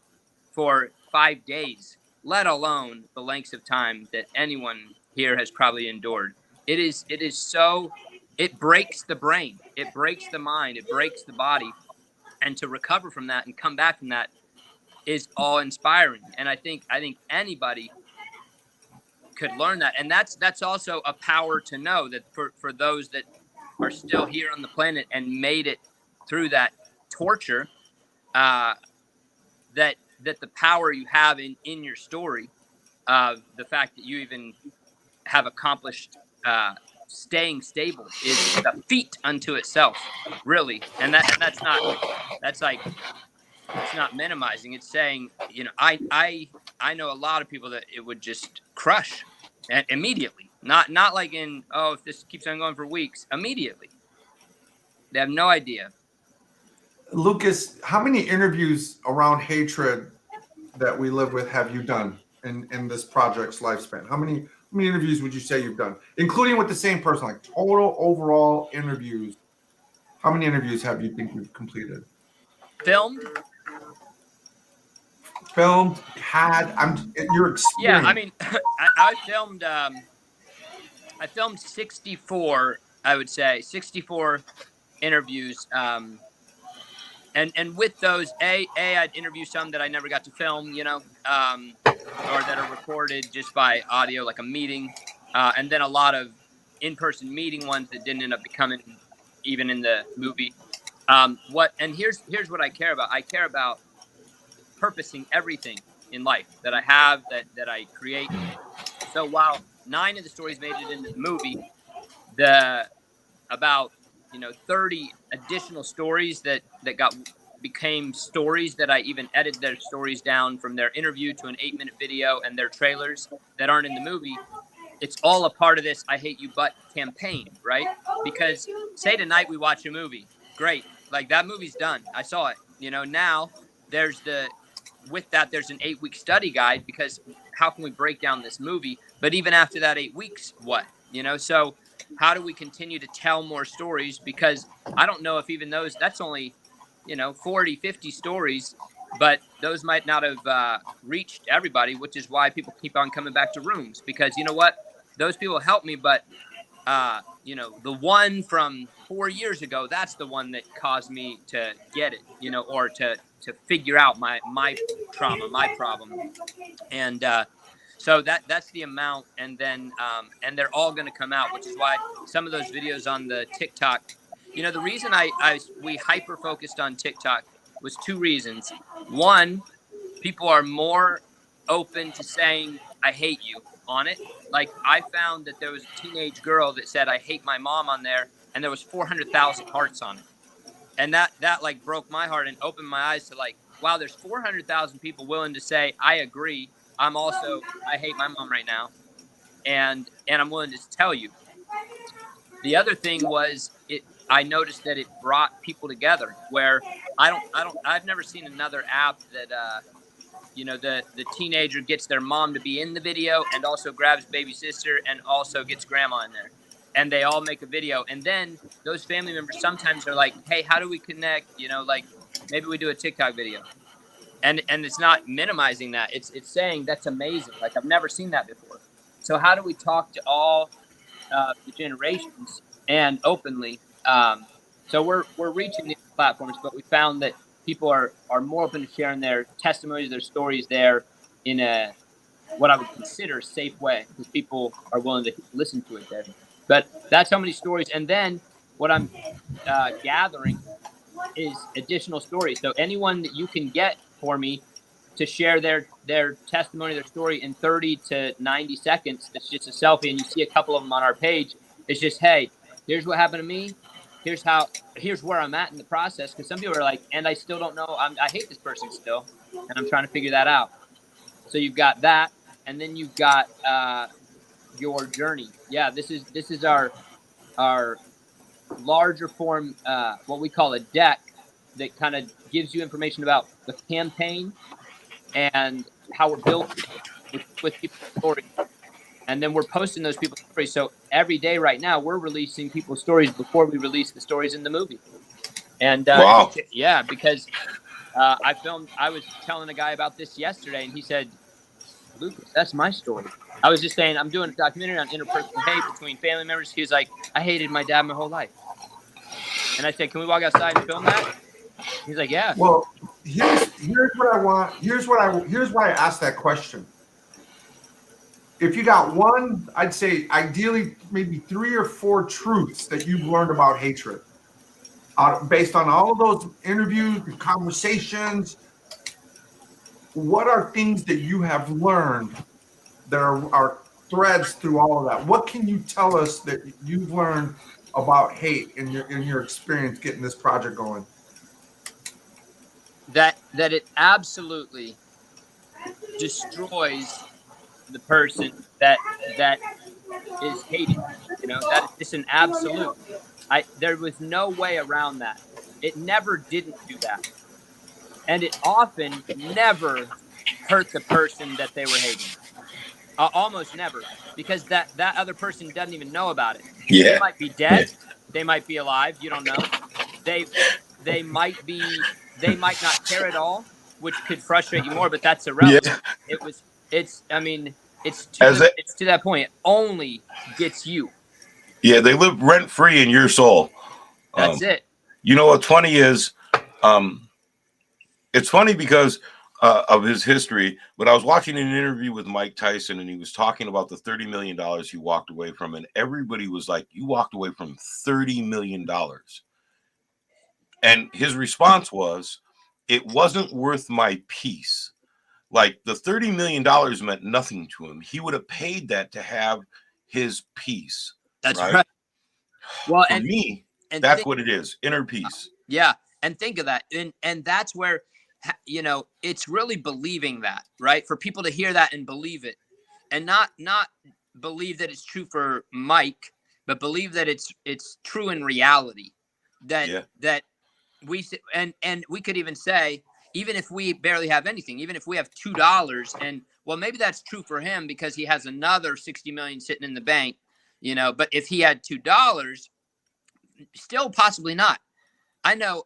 for 5 days, let alone the lengths of time that anyone here has probably endured. It is so, it breaks the brain, it breaks the mind, it breaks the body, and to recover from that and come back from that is awe inspiring. And I think anybody could learn that, and that's also a power to know that for those that are still here on the planet and made it through that torture, that the power you have in your story, the fact that you even have accomplished staying stable is a feat unto itself, really. And that's not minimizing. It's saying, I know a lot of people that it would just crush immediately. Not like if this keeps on going for weeks, immediately. They have no idea. Lucas, how many interviews around hatred that we live with have you done in this project's lifespan? How many interviews would you say you've done, including with the same person, like total overall interviews? How many interviews have you think you've completed? Filmed, your experience. Yeah, I mean, I filmed. I filmed 64, I would say 64 interviews. And with those, I'd interview some that I never got to film, or that are recorded just by audio, like a meeting, and then a lot of in-person meeting ones that didn't end up becoming even in the movie. Here's what I care about. I care about purposing everything in life that I have, that I create. So while 9 of the stories made it into the movie, about 30 additional stories that became stories that I even edited their stories down from their interview to an 8-minute video and their trailers that aren't in the movie. It's all a part of this I Hate You But campaign, right? Because say tonight we watch a movie, great, like that movie's done. I saw it. Now there's an 8-week study guide, because how can we break down this movie? But even after that 8 weeks, what? So how do we continue to tell more stories? Because I don't know if even that's only, 40, 50 stories, but those might not have reached everybody, which is why people keep on coming back to rooms, because you know what? Those people helped me, but the one from 4 years ago, that's the one that caused me to get it, or to figure out my trauma, my problem. And so that's the amount. And then and they're all going to come out, which is why some of those videos on the TikTok, the reason we hyper focused on TikTok was 2 reasons. One, people are more open to saying I hate you on it. Like I found that there was a teenage girl that said I hate my mom on there, and there was 400,000 hearts on it. And that like broke my heart and opened my eyes to like, wow, there's 400,000 people willing to say I agree. I hate my mom right now, and I'm willing to tell you. The other thing was I noticed that it brought people together, where I've never seen another app that the teenager gets their mom to be in the video and also grabs baby sister and also gets grandma in there, and they all make a video. And then those family members sometimes are like, hey, how do we connect? Like maybe we do a TikTok video. And it's not minimizing that. It's saying that's amazing. Like I've never seen that before. So how do we talk to all the generations and openly? So we're reaching these platforms, but we found that people are more open to sharing their testimonies, their stories there in a what I would consider a safe way, because people are willing to listen to it there. But that's how many stories. And then what I'm gathering is additional stories. So anyone that you can get for me to share their testimony, their story in 30 to 90 seconds, it's just a selfie, and you see a couple of them on our page. It's just, hey, here's what happened to me. Here's where I'm at in the process. Because some people are like, and I still don't know. I hate this person still, and I'm trying to figure that out. So you've got that, and then you've got your journey. Yeah, this is our larger form, what we call a deck, that kind of gives you information about the campaign and how we're built with people's stories. And then we're posting those people's stories. So every day right now, we're releasing people's stories before we release the stories in the movie. And wow. Yeah, because I was telling a guy about this yesterday, and he said, Lucas, that's my story. I was just saying, I'm doing a documentary on interpersonal hate between family members. He was like, I hated my dad my whole life. And I said, can we walk outside and film that? He's like, yeah. Well, here's what I want. Here's why I asked that question. If you got one, I'd say ideally maybe 3 or 4 truths that you've learned about hatred, based on all of those interviews and conversations. What are things that you have learned that are threads through all of that? What can you tell us that you've learned about hate in your experience getting this project going? That it absolutely destroys the person that is hated. That is just an absolute. There was no way around that. It never didn't do that. And it often never hurt the person that they were hating. Almost never. Because that other person doesn't even know about it. Yeah. They might be dead. They might be alive. You don't know. They might not care at all, which could frustrate you more, but that's irrelevant. Yeah. I mean, it's As it- it's to that point. It only gets you. Yeah, they live rent free in your soul. That's it. You know what's funny is, it's funny because of his history. But I was watching an interview with Mike Tyson, and he was talking about the $30 million he walked away from, and everybody was like, "You walked away from $30 million," and his response was, "It wasn't worth my peace." Like the $30 million meant nothing to him. He would have paid that to have his peace. That's right. right. Well, For and me, and that's think- what it is. Inner peace. Yeah, and think of that, and that's where, you know, it's really believing that, right? For people to hear that and believe it, and not believe that it's true for Mike, but believe that it's true in reality. That Yeah. that we and we could even say, even if we barely have anything, even if we have $2, and well, maybe that's true for him because he has another 60 million sitting in the bank, you know. But if he had $2, still possibly not. I know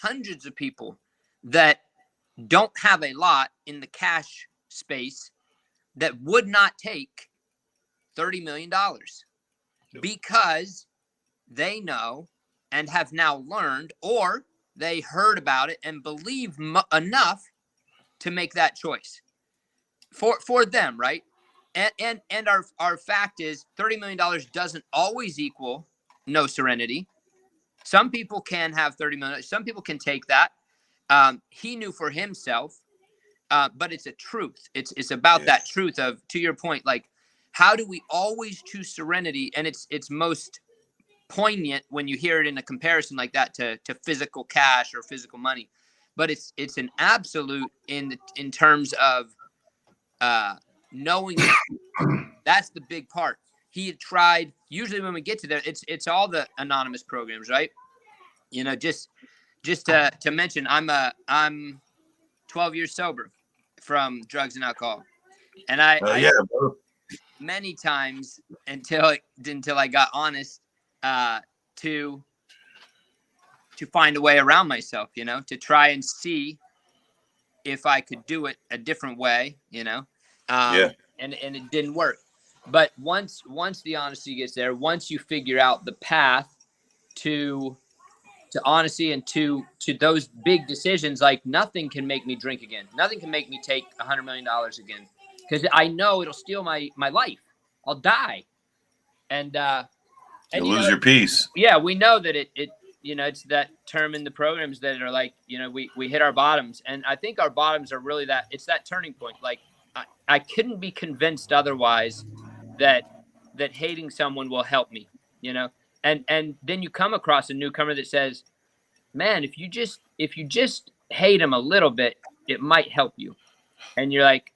hundreds of people that don't have a lot in the cash space that would not take $30 million because they know and have now learned, or they heard about it and believe enough to make that choice for them, right? And our fact is $30 million doesn't always equal no serenity. Some people can have 30 million. Some people can take that. He knew for himself, but it's a truth. It's about that truth of, to your point, like, how do we always choose serenity? And it's most poignant when you hear it in a comparison like that to physical cash or physical money. But it's an absolute in terms of knowing. That's the big part. He had tried. Usually when we get to there, it's all the anonymous programs, right? You know, just to mention, I'm 12 years sober from drugs and alcohol, and I Bro. many times until I got honest, to find a way around myself, you know, to try and see if I could do it a different way, you know, and it didn't work. But once the honesty gets there, once you figure out the path to honesty and to those big decisions, like nothing can make me drink again. Nothing can make me take $100 million again, because I know it'll steal my life. I'll die. And you lose your peace. Yeah, we know that it you know, it's that term in the programs that are like, you know, we hit our bottoms, and I think our bottoms are really it's that turning point. Like I couldn't be convinced otherwise that hating someone will help me, you know. And then you come across a newcomer that says, man, if you just hate him a little bit, it might help you. And you're like,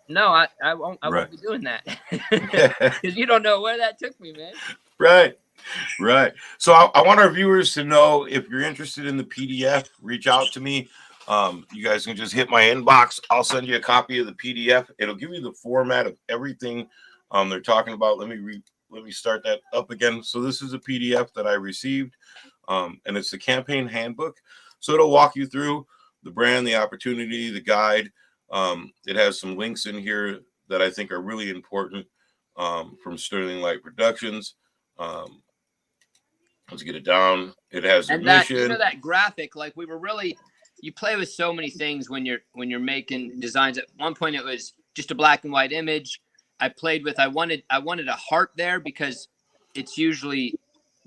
no, I won't be doing that, because you don't know where that took me, man. Right. So I want our viewers to know, if you're interested in the PDF, reach out to me. You guys can just hit my inbox. I'll send you a copy of the PDF. It'll give you the format of everything they're talking about. Let me start that up again. So this is a PDF that I received, and it's the campaign handbook. So it'll walk you through the brand, the opportunity, the guide. It has some links in here that I think are really important, from Sterling Light Productions. Let's get it down. It has a mission. You know, that graphic, like, you play with so many things when you're making designs. At one point it was just a black and white image. I wanted a heart there, because it's usually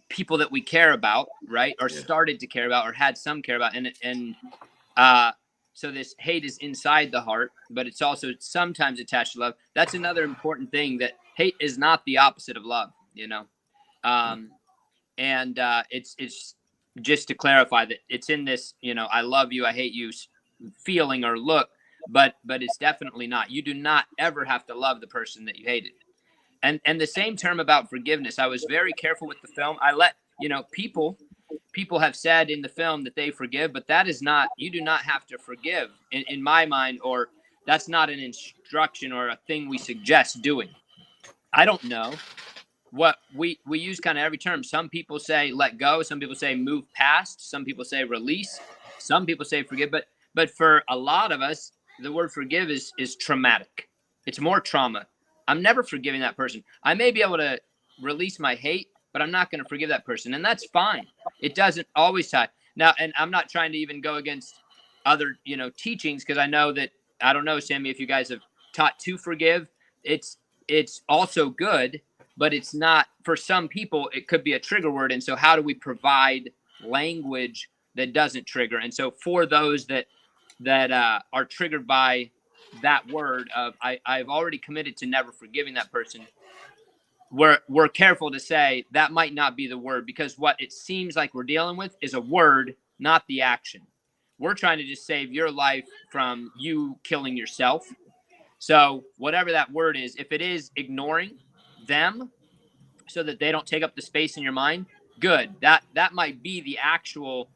people that we care about, right? Or started to care about, or had some care about. And so this hate is inside the heart, but it's also sometimes attached to love. That's another important thing, that hate is not the opposite of love, you know? And it's just to clarify that it's in this, you know, I love you, I hate you feeling or look, but it's definitely not. You do not ever have to love the person that you hated. And the same term about forgiveness. I was very careful with the film. I let, you know, people have said in the film that they forgive, but that is not, you do not have to forgive in my mind, or that's not an instruction or a thing we suggest doing. I don't know. What we use kind of every term. Some people say let go. Some people say move past. Some people say release. Some people say forgive. But for a lot of us, the word forgive is traumatic. It's more trauma. I'm never forgiving that person. I may be able to release my hate, but I'm not going to forgive that person. And that's fine. It doesn't always tie. Now, and I'm not trying to even go against other, teachings, because I know that, I don't know, Sammy, if you guys have taught to forgive, it's also good, but it's not, for some people, it could be a trigger word. And so how do we provide language that doesn't trigger? And so for those that are triggered by that word of I've already committed to never forgiving that person, we're careful to say that might not be the word, because what it seems like we're dealing with is a word, not the action. We're trying to just save your life from you killing yourself. So whatever that word is, if it is ignoring them so that they don't take up the space in your mind, good. That might be the actual,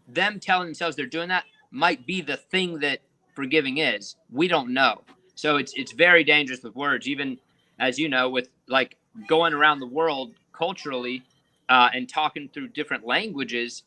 them telling themselves they're doing that might be the thing that forgiving is. We don't know. So it's very dangerous with words, even as you know, with like going around the world culturally and talking through different languages.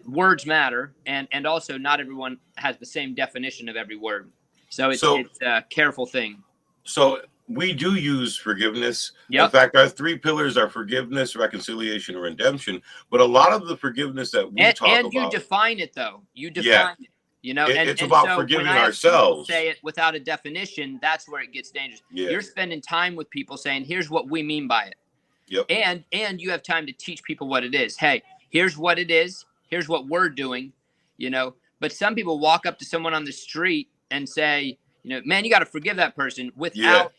Words matter, and also not everyone has the same definition of every word. So it's a careful thing. So we do use forgiveness. Yep. In fact, our 3 pillars are forgiveness, reconciliation, and redemption. But a lot of the forgiveness that we talk about, you define it though. You define it. It's about forgiving ourselves. Say it without a definition. That's where it gets dangerous. Yeah. You're spending time with people saying, "Here's what we mean by it." Yep. And you have time to teach people what it is. Hey, here's what it is. Here's what we're doing. But some people walk up to someone on the street and say, man, you got to forgive that person without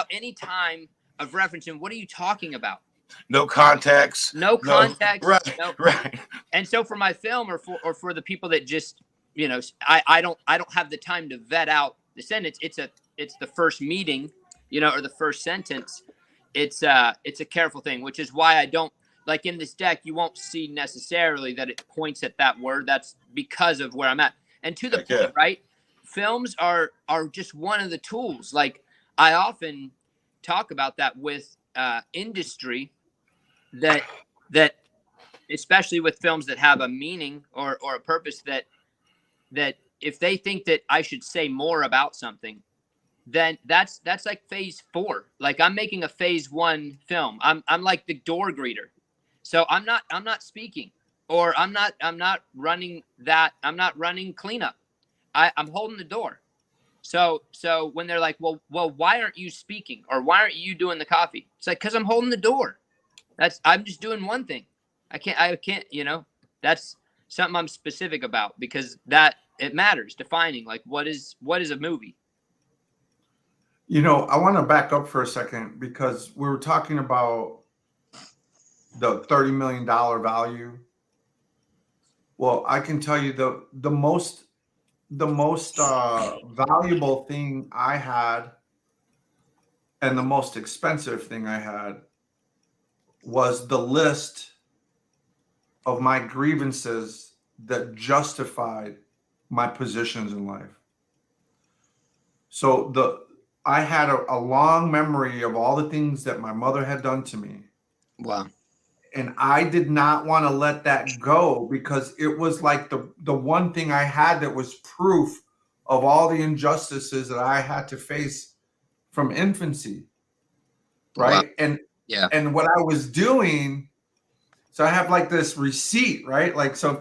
any time of referencing. What are you talking about? No context. No context. Right. And so for my film, or for the people that just, I don't have the time to vet out the sentence. It's the first meeting, or the first sentence. It's a careful thing, which is why I don't, like in this deck, you won't see necessarily that it points at that word. That's because of where I'm at. And to the point, right? Films are just one of the tools. Like I often talk about that with industry, that especially with films that have a meaning or a purpose, that if they think that I should say more about something, then that's like phase 4. Like I'm making a phase 1 film. I'm like the door greeter. So I'm not speaking, or I'm not running that. I'm not running cleanup. I'm holding the door. So when they're like, well, why aren't you speaking, or why aren't you doing the coffee? It's like, 'cause I'm holding the door. I'm just doing one thing. I can't, that's something I'm specific about, because that it matters defining, like what is a movie. I want to back up for a second, because we were talking about the $30 million value. Well, I can tell you the most valuable thing I had, and the most expensive thing I had, was the list of my grievances that justified my positions in life. So I had a long memory of all the things that my mother had done to me. Wow. And I did not want to let that go, because it was like the one thing I had that was proof of all the injustices that I had to face from infancy. Right. Wow. And what I was doing, so I have like this receipt, right? Like, so if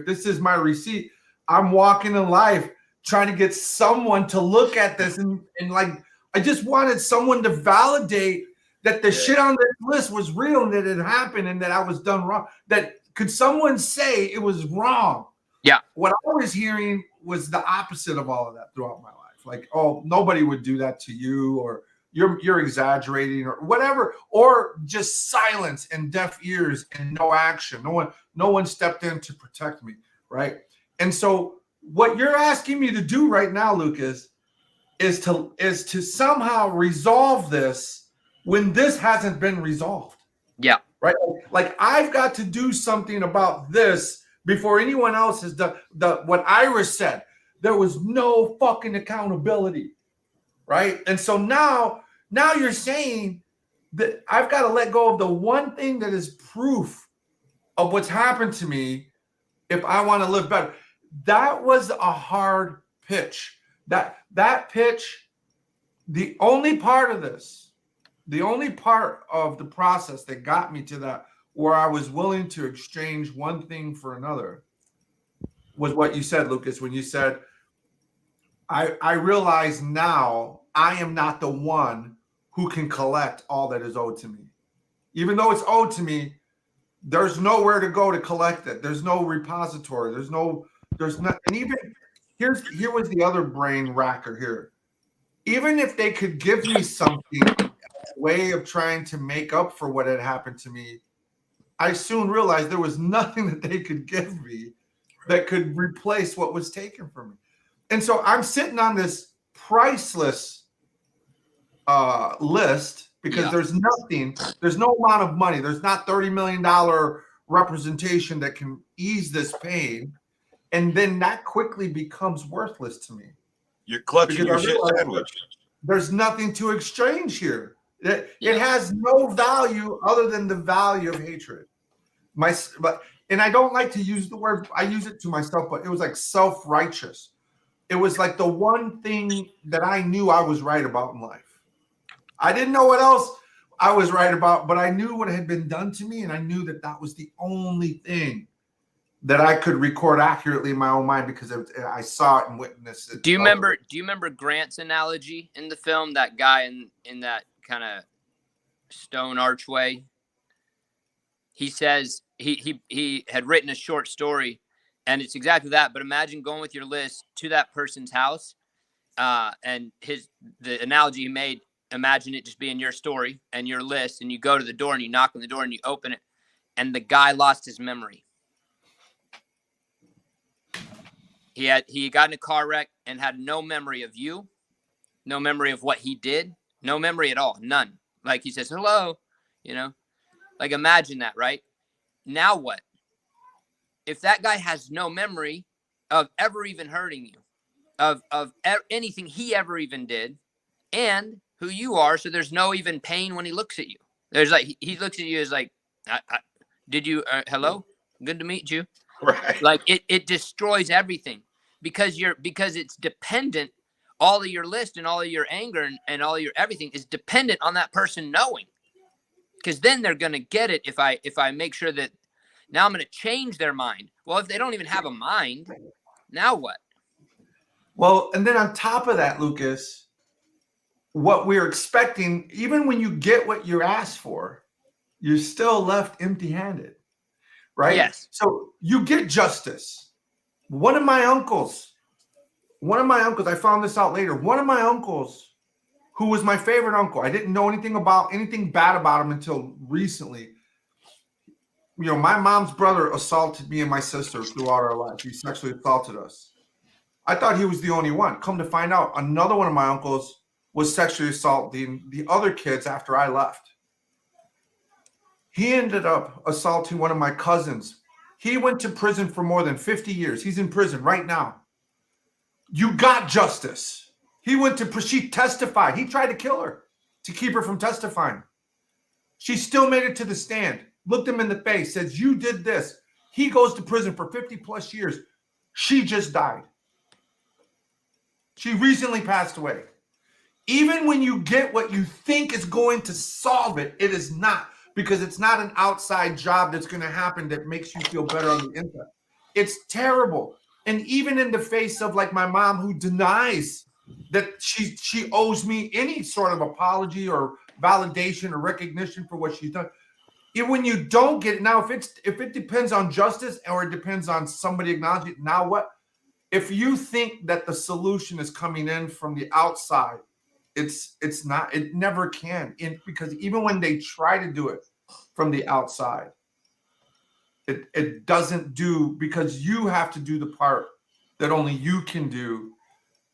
this is my receipt, I'm walking in life trying to get someone to look at this and like, I just wanted someone to validate that the shit on this list was real, and that it happened, and that I was done wrong. That could someone say it was wrong? Yeah. What I was hearing was the opposite of all of that throughout my life. Like, oh, nobody would do that to you, or you're exaggerating, or whatever, or just silence and deaf ears and no action. No one stepped in to protect me, right? And so what you're asking me to do right now, Lucas, is to somehow resolve this when this hasn't been resolved. Yeah. Right. Like I've got to do something about this before anyone else has done. What Iris said, there was no fucking accountability. Right. And so now you're saying that I've got to let go of the one thing that is proof of what's happened to me if I want to live better. That was a hard pitch. That pitch the only part of this, the only part of the process that got me to that, where I was willing to exchange one thing for another, was what you said, Lucas, when you said, I realize now I am not the one who can collect all that is owed to me. Even though it's owed to me, there's nowhere to go to collect it. There's no repository. There's not. And even here was the other brain racker here. Even if they could give me something, a way of trying to make up for what had happened to me, I soon realized there was nothing that they could give me that could replace what was taken from me. And so I'm sitting on this priceless list because there's no amount of money. There's not $30 million representation that can ease this pain. And then that quickly becomes worthless to me. You're clutching Because your I shit realize sandwich. There's nothing to exchange here. It has no value other than the value of hatred. And I don't like to use the word, I use it to myself, but it was like self-righteous. It was like the one thing that I knew I was right about in life. I didn't know what else I was right about, but I knew what had been done to me, and I knew that that was the only thing that I could record accurately in my own mind because I saw it and witnessed it. Do you remember Grant's analogy in the film? That guy in that kind of stone archway. He says he had written a short story, and it's exactly that. But imagine going with your list to that person's house, and the analogy he made. Imagine it just being your story and your list, and you go to the door and you knock on the door and you open it, and the guy lost his memory. He got in a car wreck and had no memory of you, no memory of what he did, no memory at all, none. Like he says, hello, like imagine that, right? Now what? If that guy has no memory of ever even hurting you, of anything he ever even did, and who you are, so there's no even pain when he looks at you. There's like, he looks at you as like, did you, hello? Good to meet you. Right. Like it destroys everything because it's dependent. All of your list and all of your anger and all of your everything is dependent on that person knowing, because then they're going to get it. If I make sure that now I'm going to change their mind. Well, if they don't even have a mind, now what? Well, and then on top of that, Lucas, what we're expecting, even when you get what you're asked for, you're still left empty-handed. Right? Yes. So you get justice. One of my uncles, I found this out later. One of my uncles, who was my favorite uncle, I didn't know anything bad about him until recently. My mom's brother assaulted me and my sister throughout our life. He sexually assaulted us. I thought he was the only one. Come to find out, another one of my uncles was sexually assaulting the other kids after I left. He ended up assaulting one of my cousins. He went to prison for more than 50 years. He's in prison right now. You got justice. She testified. He tried to kill her to keep her from testifying. She still made it to the stand, looked him in the face, says, you did this. He goes to prison for 50 plus years. She just died. She recently passed away. Even when you get what you think is going to solve it, it is not. Because it's not an outside job that's going to happen that makes you feel better on the inside. It's terrible. And even in the face of like my mom, who denies that she owes me any sort of apology or validation or recognition for what she's done. When you don't get it, now if it depends on justice or it depends on somebody acknowledging it, now what? If you think that the solution is coming in from the outside, it's not, it never can. Because even when they try to do it from the outside, it doesn't do, because you have to do the part that only you can do.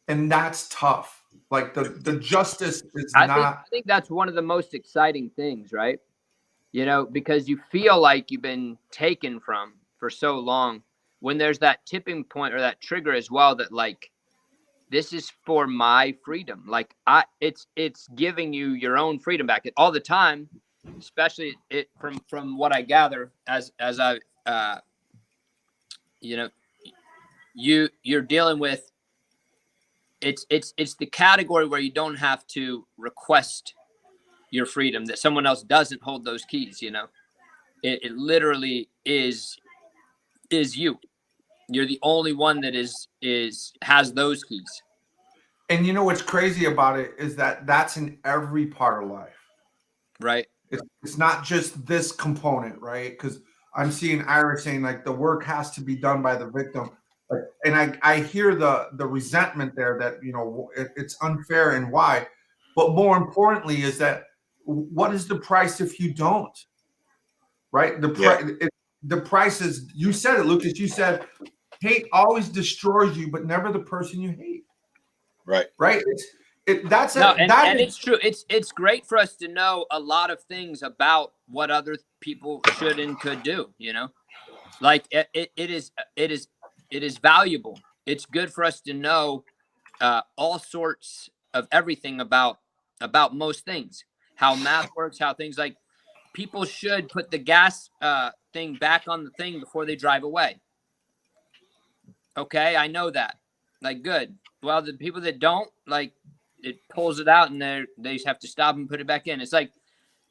And that's tough. Like the justice is I think that's one of the most exciting things, right? Because you feel like you've been taken from for so long, when there's that tipping point or that trigger as well, that like, this is for my freedom. Like it's giving you your own freedom back all the time, especially from what I gather as I, you're dealing with it's the category where you don't have to request your freedom, that someone else doesn't hold those keys. It literally is you. You're the only one that has those keys. And you know what's crazy about it is that that's in every part of life. Right. It's not just this component, right? Because I'm seeing Iris saying like the work has to be done by the victim. And I hear the resentment there that, it's unfair and why. But more importantly is that what is the price if you don't? Right? The price is, you said it, Lucas, you said hate always destroys you, but never the person you hate. Right. Right? It's true. It's great for us to know a lot of things about what other people should and could do, Like it is valuable. It's good for us to know all sorts of everything about most things, how math works, how things like people should put the gas thing back on the thing before they drive away. Okay, I know that. Like, good. Well, the people that don't, like, it pulls it out and they have to stop and put it back in. It's like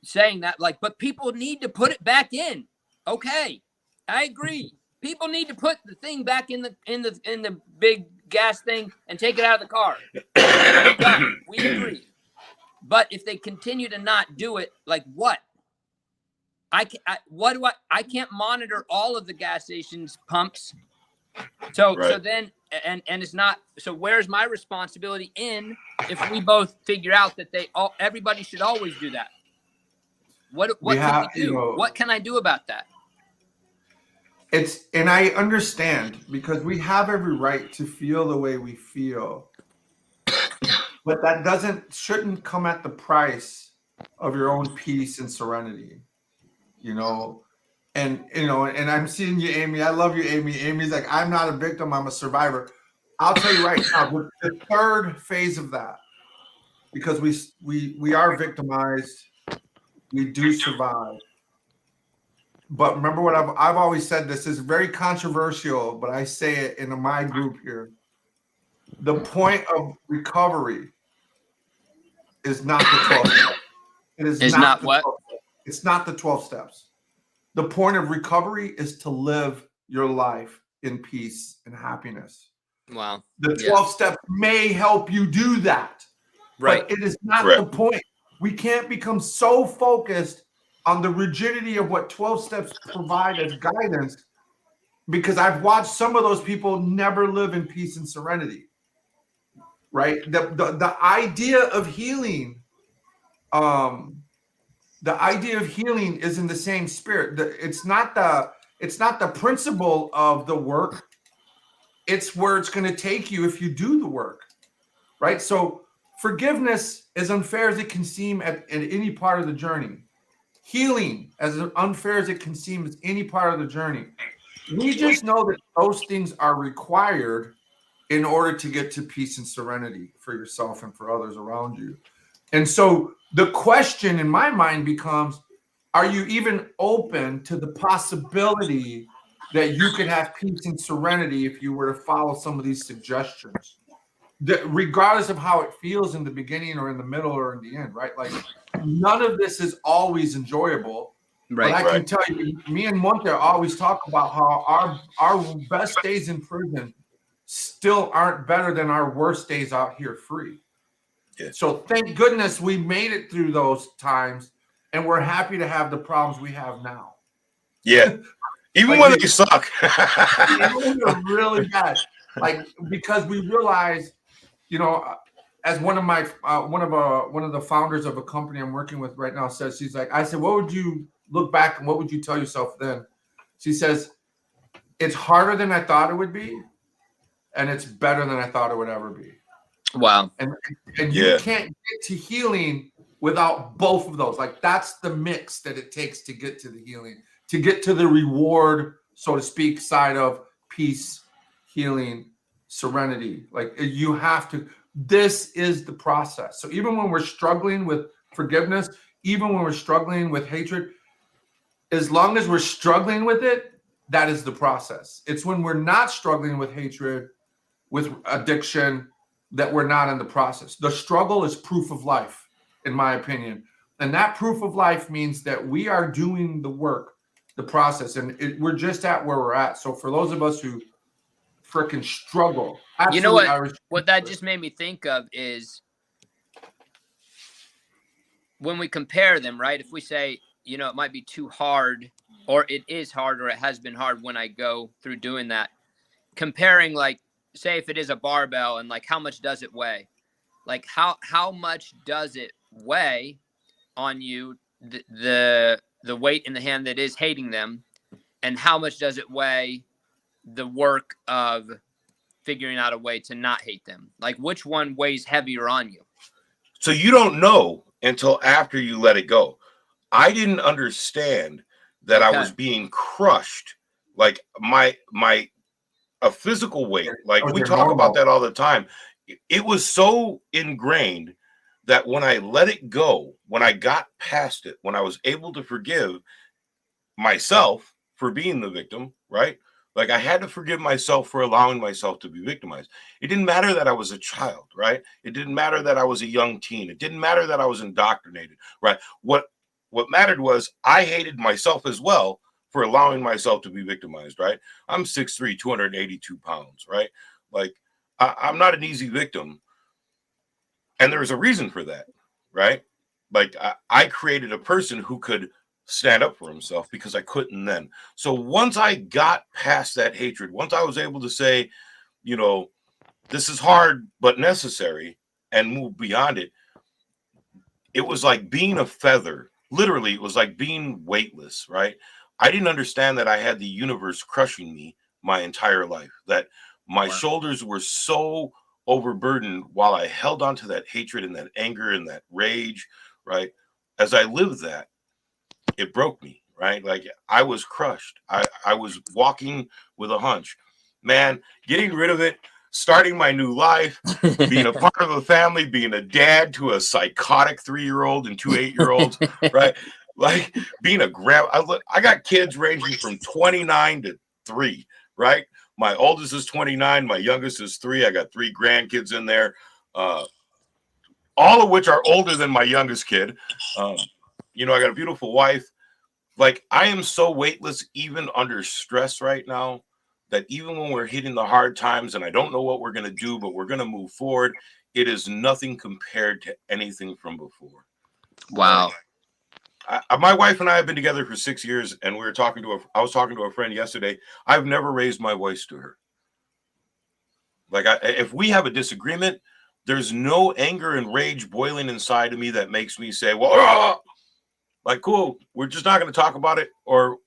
saying that, like, but people need to put it back in. Okay, I agree. People need to put the thing back in the big gas thing and take it out of the car. Done. We agree. But if they continue to not do it, like what? I can't monitor all of the gas stations pumps. So then it's not, so where's my responsibility in if we both figure out that everybody should always do that? What can we do? What can I do about that? And I understand because we have every right to feel the way we feel, but that shouldn't come at the price of your own peace and serenity, And I'm seeing you, Amy. I love you, Amy. Amy's like, I'm not a victim, I'm a survivor. I'll tell you right now, the third phase of that, because we are victimized, we do survive. But remember what I've always said, this is very controversial, but I say it in my group here. The point of recovery is not the 12 steps. It is not what? It's not the 12 steps. The point of recovery is to live your life in peace and happiness. Wow. The 12 steps may help you do that. Right. But it is not the point. We can't become so focused on the rigidity of what 12 steps provide as guidance, because I've watched some of those people never live in peace and serenity. Right? The idea of healing, the idea of healing is in the same spirit. It's not the principle of the work. It's where it's going to take you if you do the work, right? So forgiveness, as unfair as it can seem at any part of the journey, healing, as unfair as it can seem as any part of the journey, we just know that those things are required in order to get to peace and serenity for yourself and for others around you. And so the question in my mind becomes, are you even open to the possibility that you could have peace and serenity if you were to follow some of these suggestions? That regardless of how it feels in the beginning or in the middle or in the end, right? Like none of this is always enjoyable. Right. But I can tell you, me and Monte always talk about how our best days in prison still aren't better than our worst days out here free. Yeah. So thank goodness we made it through those times, and we're happy to have the problems we have now. Yeah. Even when they suck. Even when they're really bad. Like, because we realize, as one of the founders of a company I'm working with right now says, she's like, I said, what would you look back and what would you tell yourself then? She says, it's harder than I thought it would be, and it's better than I thought it would ever be. Wow. And you can't get to healing without both of those. Like that's the mix that it takes to get to the healing, to get to the reward, so to speak, side of peace, healing, serenity. Like you have to, this is the process. So even when we're struggling with forgiveness, even when we're struggling with hatred, as long as we're struggling with it, that is the process. It's when we're not struggling with hatred, with addiction, that we're not in the process. The struggle is proof of life, in my opinion. And that proof of life means that we are doing the work, the process, and we're just at where we're at. So for those of us who freaking struggle, absolutely, You know what? Irish, What that just made me think of is when we compare them, right? If we say, you know, it might be too hard, or it is hard, or it has been hard when I go through doing that, comparing, like, say if it is a barbell and like how much does it weigh? Like how much does it weigh on you, the weight in the hand that is hating them, and how much does it weigh the work of figuring out a way to not hate them? Like, which one weighs heavier on you? So you don't know until after you let it go. I didn't understand that I was being crushed, like a physical weight. Like we talk about that all the time. It was so ingrained that when I let it go, when I got past it, when I was able to forgive myself for being the victim, right? Like I had to forgive myself for allowing myself to be victimized. It didn't matter that I was a child, right? It didn't matter that I was a young teen. It didn't matter that I was indoctrinated, right? What mattered was I hated myself as well for allowing myself to be victimized, right? I'm 6'3", 282 pounds, right? Like I'm not an easy victim. And there's a reason for that, right? Like I created a person who could stand up for himself because I couldn't then. So once I got past that hatred, once I was able to say, you know, this is hard but necessary, and move beyond it, it was like being a feather. Literally, it was like being weightless, right? I didn't understand that I had the universe crushing me my entire life, that my shoulders were so overburdened while I held on to that hatred and that anger and that rage, right? As I lived that, it broke me, right? Like I was crushed. I was walking with a hunch. Man, getting rid of it, starting my new life, being a part of a family, being a dad to a psychotic 3-year-old and 2 8-year-olds, right? Like being a I got kids ranging from 29 to 3, right? My oldest is 29, my youngest is 3. I got 3 grandkids in there, all of which are older than my youngest kid. You know, I got a beautiful wife. Like I am so weightless, even under stress right now, that even when we're hitting the hard times and I don't know what we're going to do, but we're going to move forward, it is nothing compared to anything from before. Wow. My wife and I have been together for 6 years, and I was talking to a friend yesterday. I've never raised my voice to her. Like if we have a disagreement, there's no anger and rage boiling inside of me that makes me say, well, like, cool, we're just not going to talk about it, or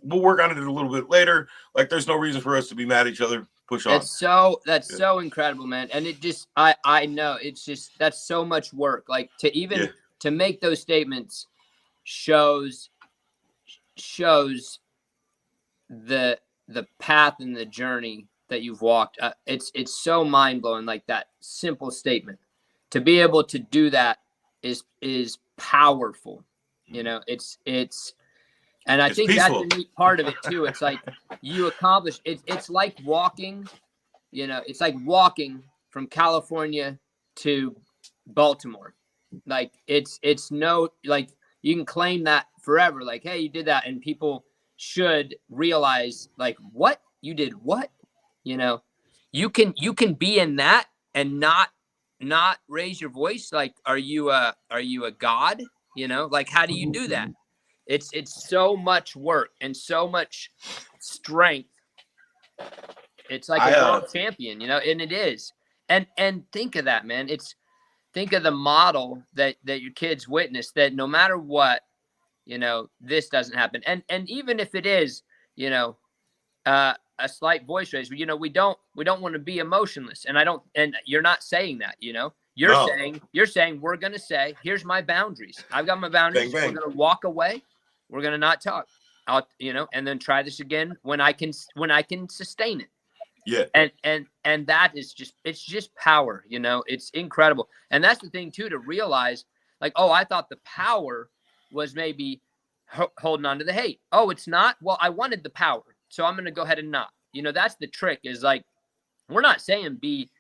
we'll work on it a little bit later. Like, there's no reason for us to be mad at each other. Push on. That's so incredible, man. And it just, I know it's just, that's so much work. Like to make those statements shows the path and the journey that you've walked. It's so mind blowing. Like that simple statement, to be able to do that is powerful. You know, and I think peaceful. that's the neat part of it too. It's like you accomplish it. It's like walking, you know, it's like walking from California to Baltimore. Like it's no, like you can claim that forever. Like, hey, you did that. And people should realize like, what you did, what, you know, you can be in that and not raise your voice. Like, are you a God? You know, like, how do you do that? It's so much work and so much strength. It's like a world champion, you know, and it is. And think of that, man. Think of the model that your kids witness, that no matter what, you know, this doesn't happen. And even if it is, you know, a slight voice raise, you know, we don't want to be emotionless. And you're not saying that, you know. You're saying we're going to say, here's my boundaries. I've got my boundaries. Bang, bang. We're going to walk away. We're going to not talk. You know, and then try this again when I can sustain it. Yeah. And that is it's just power, you know. It's incredible. And that's the thing too, to realize like, oh, I thought the power was maybe holding on to the hate. Oh, it's not. Well, I wanted the power, so I'm going to go ahead and not. You know, that's the trick, is like, we're not saying be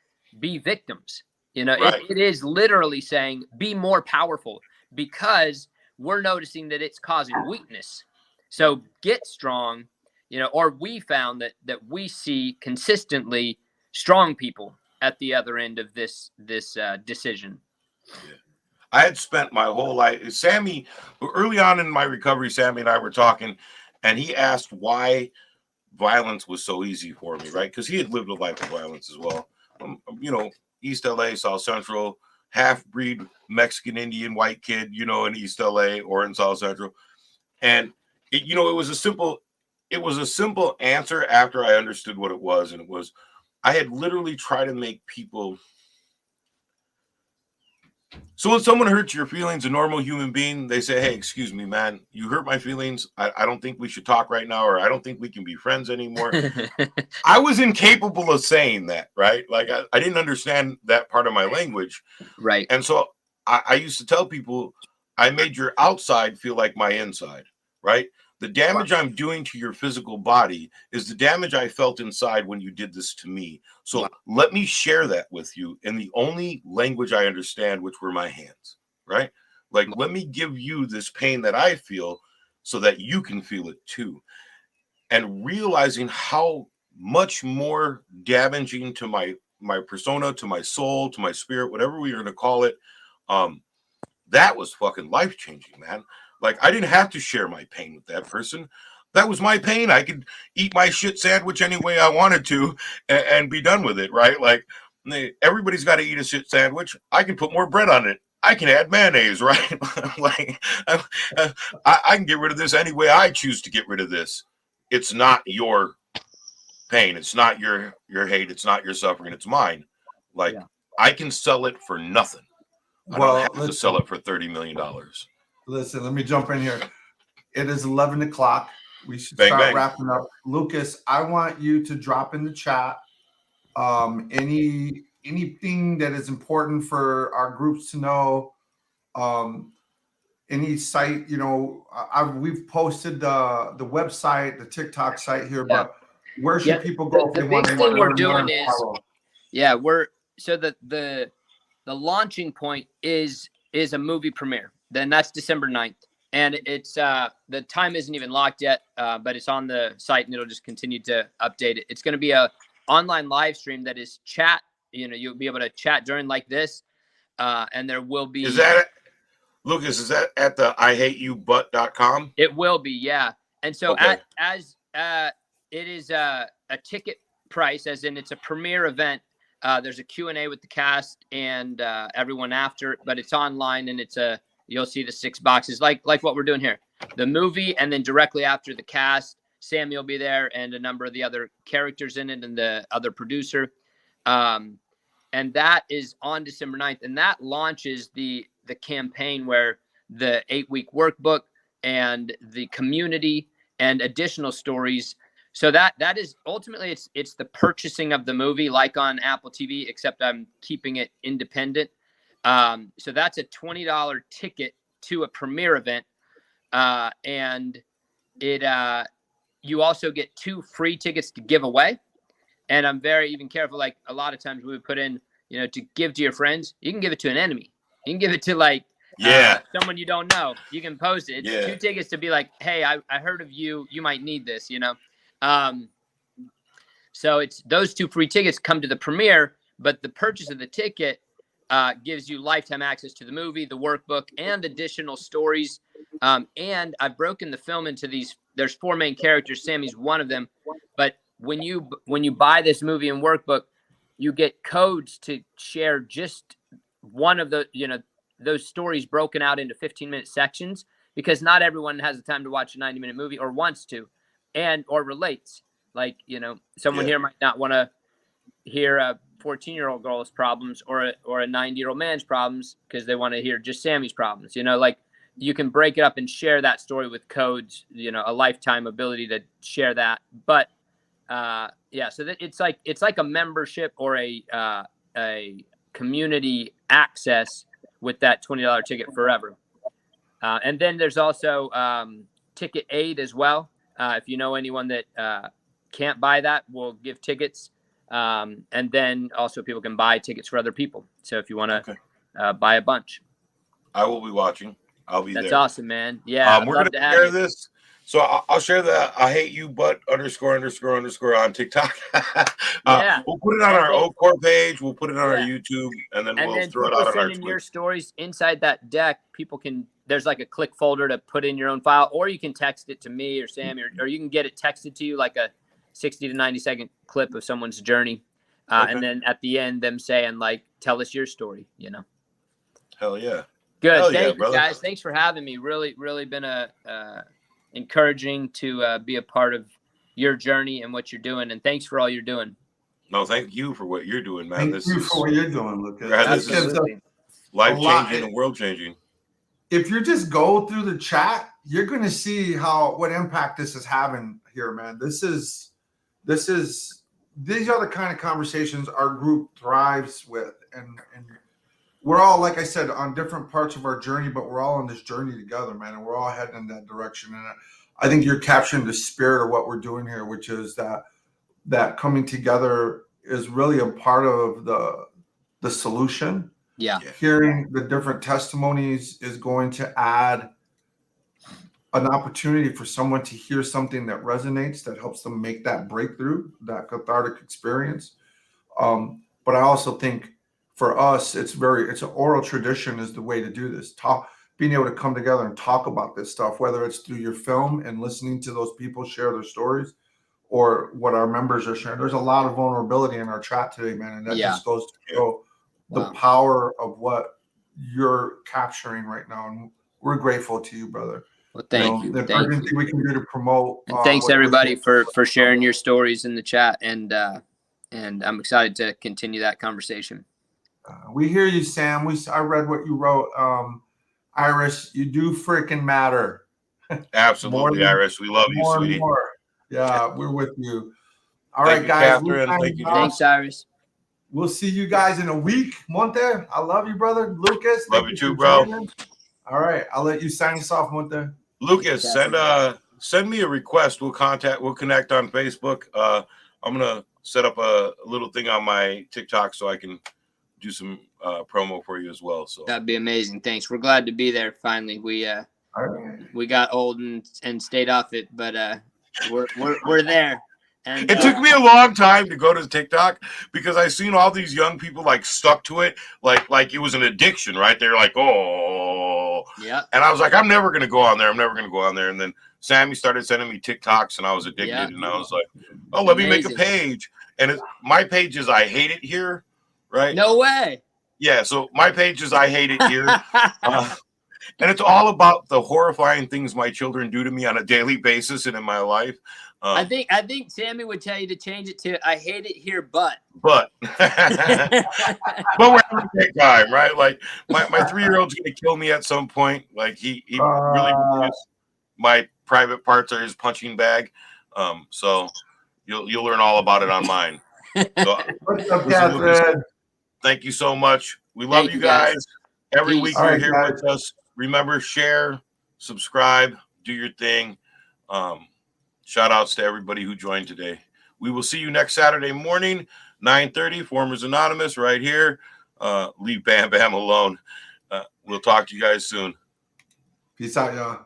victims. You know, Right. it is literally saying be more powerful, because we're noticing that it's causing weakness. So get strong, you know, or we found that we see consistently strong people at the other end of this decision. I had spent my whole life, Sammy, early on in my recovery, Sammy and I were talking, and he asked why violence was so easy for me, right? Because he had lived a life of violence as well. You know, East LA, South Central, half-breed Mexican Indian white kid, you know, in East LA or in South Central. And it was a simple answer after I understood what it was. And it was, I had literally tried to make people. So when someone hurts your feelings, a normal human being, they say, hey, excuse me, man, you hurt my feelings. I don't think we should talk right now, or I don't think we can be friends anymore. I was incapable of saying that, right? Like I didn't understand that part of my language. Right. And so I used to tell people, I made your outside feel like my inside, right? The damage I'm doing to your physical body is the damage I felt inside when you did this to me. So let me share that with you in the only language I understand, which were my hands, right? Like, let me give you this pain that I feel so that you can feel it too. And realizing how much more damaging to my persona, to my soul, to my spirit, whatever we're going to call it, that was fucking life-changing, man. Like, I didn't have to share my pain with that person. That was my pain. I could eat my shit sandwich any way I wanted to and be done with it, right? Like, everybody's got to eat a shit sandwich. I can put more bread on it. I can add mayonnaise, right? Like, I can get rid of this any way I choose to get rid of this. It's not your pain. It's not your hate. It's not your suffering. It's mine. Like, I can sell it for nothing. I don't have to sell it for $30 million. Listen, let me jump in here. It is 11 o'clock. We should Bang, start bang. wrapping up. Lucas, I want you to drop in the chat anything that is important for our groups to know. Any site, you know, we've posted the website, the TikTok site here, but where should people go if the they want to big thing learn we're more doing and is follow? the launching point is a movie premiere. Then that's December 9th. And it's the time isn't even locked yet, but it's on the site and it'll just continue to update it. It's going to be a online live stream that is chat. You know, you'll be able to chat during like this, and there will be. Is that Lucas? Is that at the IHateYouButt.com? It will be, yeah. And so Okay. it is a ticket price, as in it's a premiere event. There's a Q&A with the cast and everyone after it, but it's online and you'll see the 6 boxes like what we're doing here. The movie, and then directly after the cast, Sammy will be there and a number of the other characters in it and the other producer. And that is on December 9th. And that launches the campaign where the 8-week workbook and the community and additional stories. So that is ultimately it's the purchasing of the movie, like on Apple TV, except I'm keeping it independent. So that's a $20 ticket to a premiere event. And you also get 2 free tickets to give away. And I'm very even careful. Like a lot of times we would put in, you know, to give to your friends, you can give it to an enemy. You can give it to like someone you don't know. You can post it. It's 2 tickets to be like, hey, I heard of you. You might need this, you know? So it's those 2 free tickets come to the premiere, but the purchase of the ticket gives you lifetime access to the movie, the workbook, and additional stories. And I've broken the film into these. There's 4 main characters. Sammy's one of them. But when you buy this movie and workbook, you get codes to share just one of the, you know, those stories broken out into 15-minute sections, because not everyone has the time to watch a 90-minute movie or wants to, or relates. Like, you know, someone here might not want to hear a 14-year-old girl's problems or a 90-year-old man's problems because they want to hear just Sammy's problems. You know, like you can break it up and share that story with codes, you know, a lifetime ability to share that. But so that it's like a membership or a community access with that $20 ticket forever. And then there's also ticket aid as well. If you know anyone that can't buy that, we'll give tickets. And then also people can buy tickets for other people. So if you want to Okay. buy a bunch, I will be watching. I'll be that's there. awesome, man. Yeah, I'd We're love gonna to have share you. this. So I'll share the I hate you but __ on TikTok. Yeah. We'll put it on And our then- Oak Core page. We'll put it on our Yeah. YouTube, and then And we'll then throw it people out on our send in your Twitter. stories inside that deck. People can, there's like a click folder to put in your own file, or you can text it to me or Sam, or you can get it texted to you like a 60 to 90-second clip of someone's journey. Okay. And then at the end, them saying like, tell us your story, you know? Hell yeah. Good. Hell yeah, Thank you, brother. guys. Thanks for having me. Really been encouraging to be a part of your journey and what you're doing. And thanks for all you're doing. No, thank you for what you're doing, man. Thank This you is for what you're doing, Lucas. Yeah, This this is- gives us- life a lot. changing and world changing. if you just go through the chat, you're going to see what impact this is having here, man. These are the kind of conversations our group thrives with, and we're all, like I said, on different parts of our journey, but we're all on this journey together, man, and we're all heading in that direction. And I think you're capturing the spirit of what we're doing here, which is that coming together is really a part of the solution. Yeah. Hearing the different testimonies is going to add an opportunity for someone to hear something that resonates, that helps them make that breakthrough, that cathartic experience. But I also think for us, it's an oral tradition is the way to do this. Being able to come together and talk about this stuff, whether it's through your film and listening to those people share their stories, or what our members are sharing. There's a lot of vulnerability in our chat today, man, and that Yeah. just goes to show the Wow. power of what you're capturing right now, and we're grateful to you, brother. Well, thank you. If Thank there's you. anything we can do to promote, And thanks what you're everybody doing. for sharing your stories in the chat. And I'm excited to continue that conversation. We hear you, Sam. I read what you wrote. Iris, you do freaking matter. Absolutely, More- Iris. We love you, More and sweetie. more. Yeah, we're with you. All Thank right, you, guys. Catherine. We'll Thank you, sign off. Thanks, Iris. We'll see you guys in a week. Monte, I love you, brother. Lucas, Love thank you too, for bro. joining. All right, I'll let you sign us off, Monte. Lucas, send me a request. We'll connect on Facebook. I'm gonna set up a little thing on my TikTok so I can do some promo for you as well. So That'd be amazing. Thanks. We're glad to be there. Finally, we All right. we got old and stayed off it, but we're there. And it took me a long time to go to TikTok because I seen all these young people like stuck to it, like it was an addiction, right? They're like, oh, yeah. and I was like, I'm never gonna go on there. I'm never gonna go on there. And then Sammy started sending me TikToks, and I was addicted. Yeah. And I was like, oh, let me make a Amazing. page. And my page is I hate it here, right? No way. Yeah. So my page is I hate it here. And it's all about the horrifying things my children do to me on a daily basis and in my life. I think Sammy would tell you to change it to I hate it here, but But we're having a great time, right? Like my 3-year-old's gonna kill me at some point. Like he really believes my private parts are his punching bag. So you'll learn all about it on mine. So What's up, Listen, Lucas, Catherine? thank you so much. We love Thank you you, guys. guys. Every Peace. week All you're right, here guys. with us. Remember, share, subscribe, do your thing. Shout outs to everybody who joined today. We will see you next Saturday morning, 9:30, Formers Anonymous, right here. Leave Bam Bam alone. We'll talk to you guys soon. Peace out, y'all.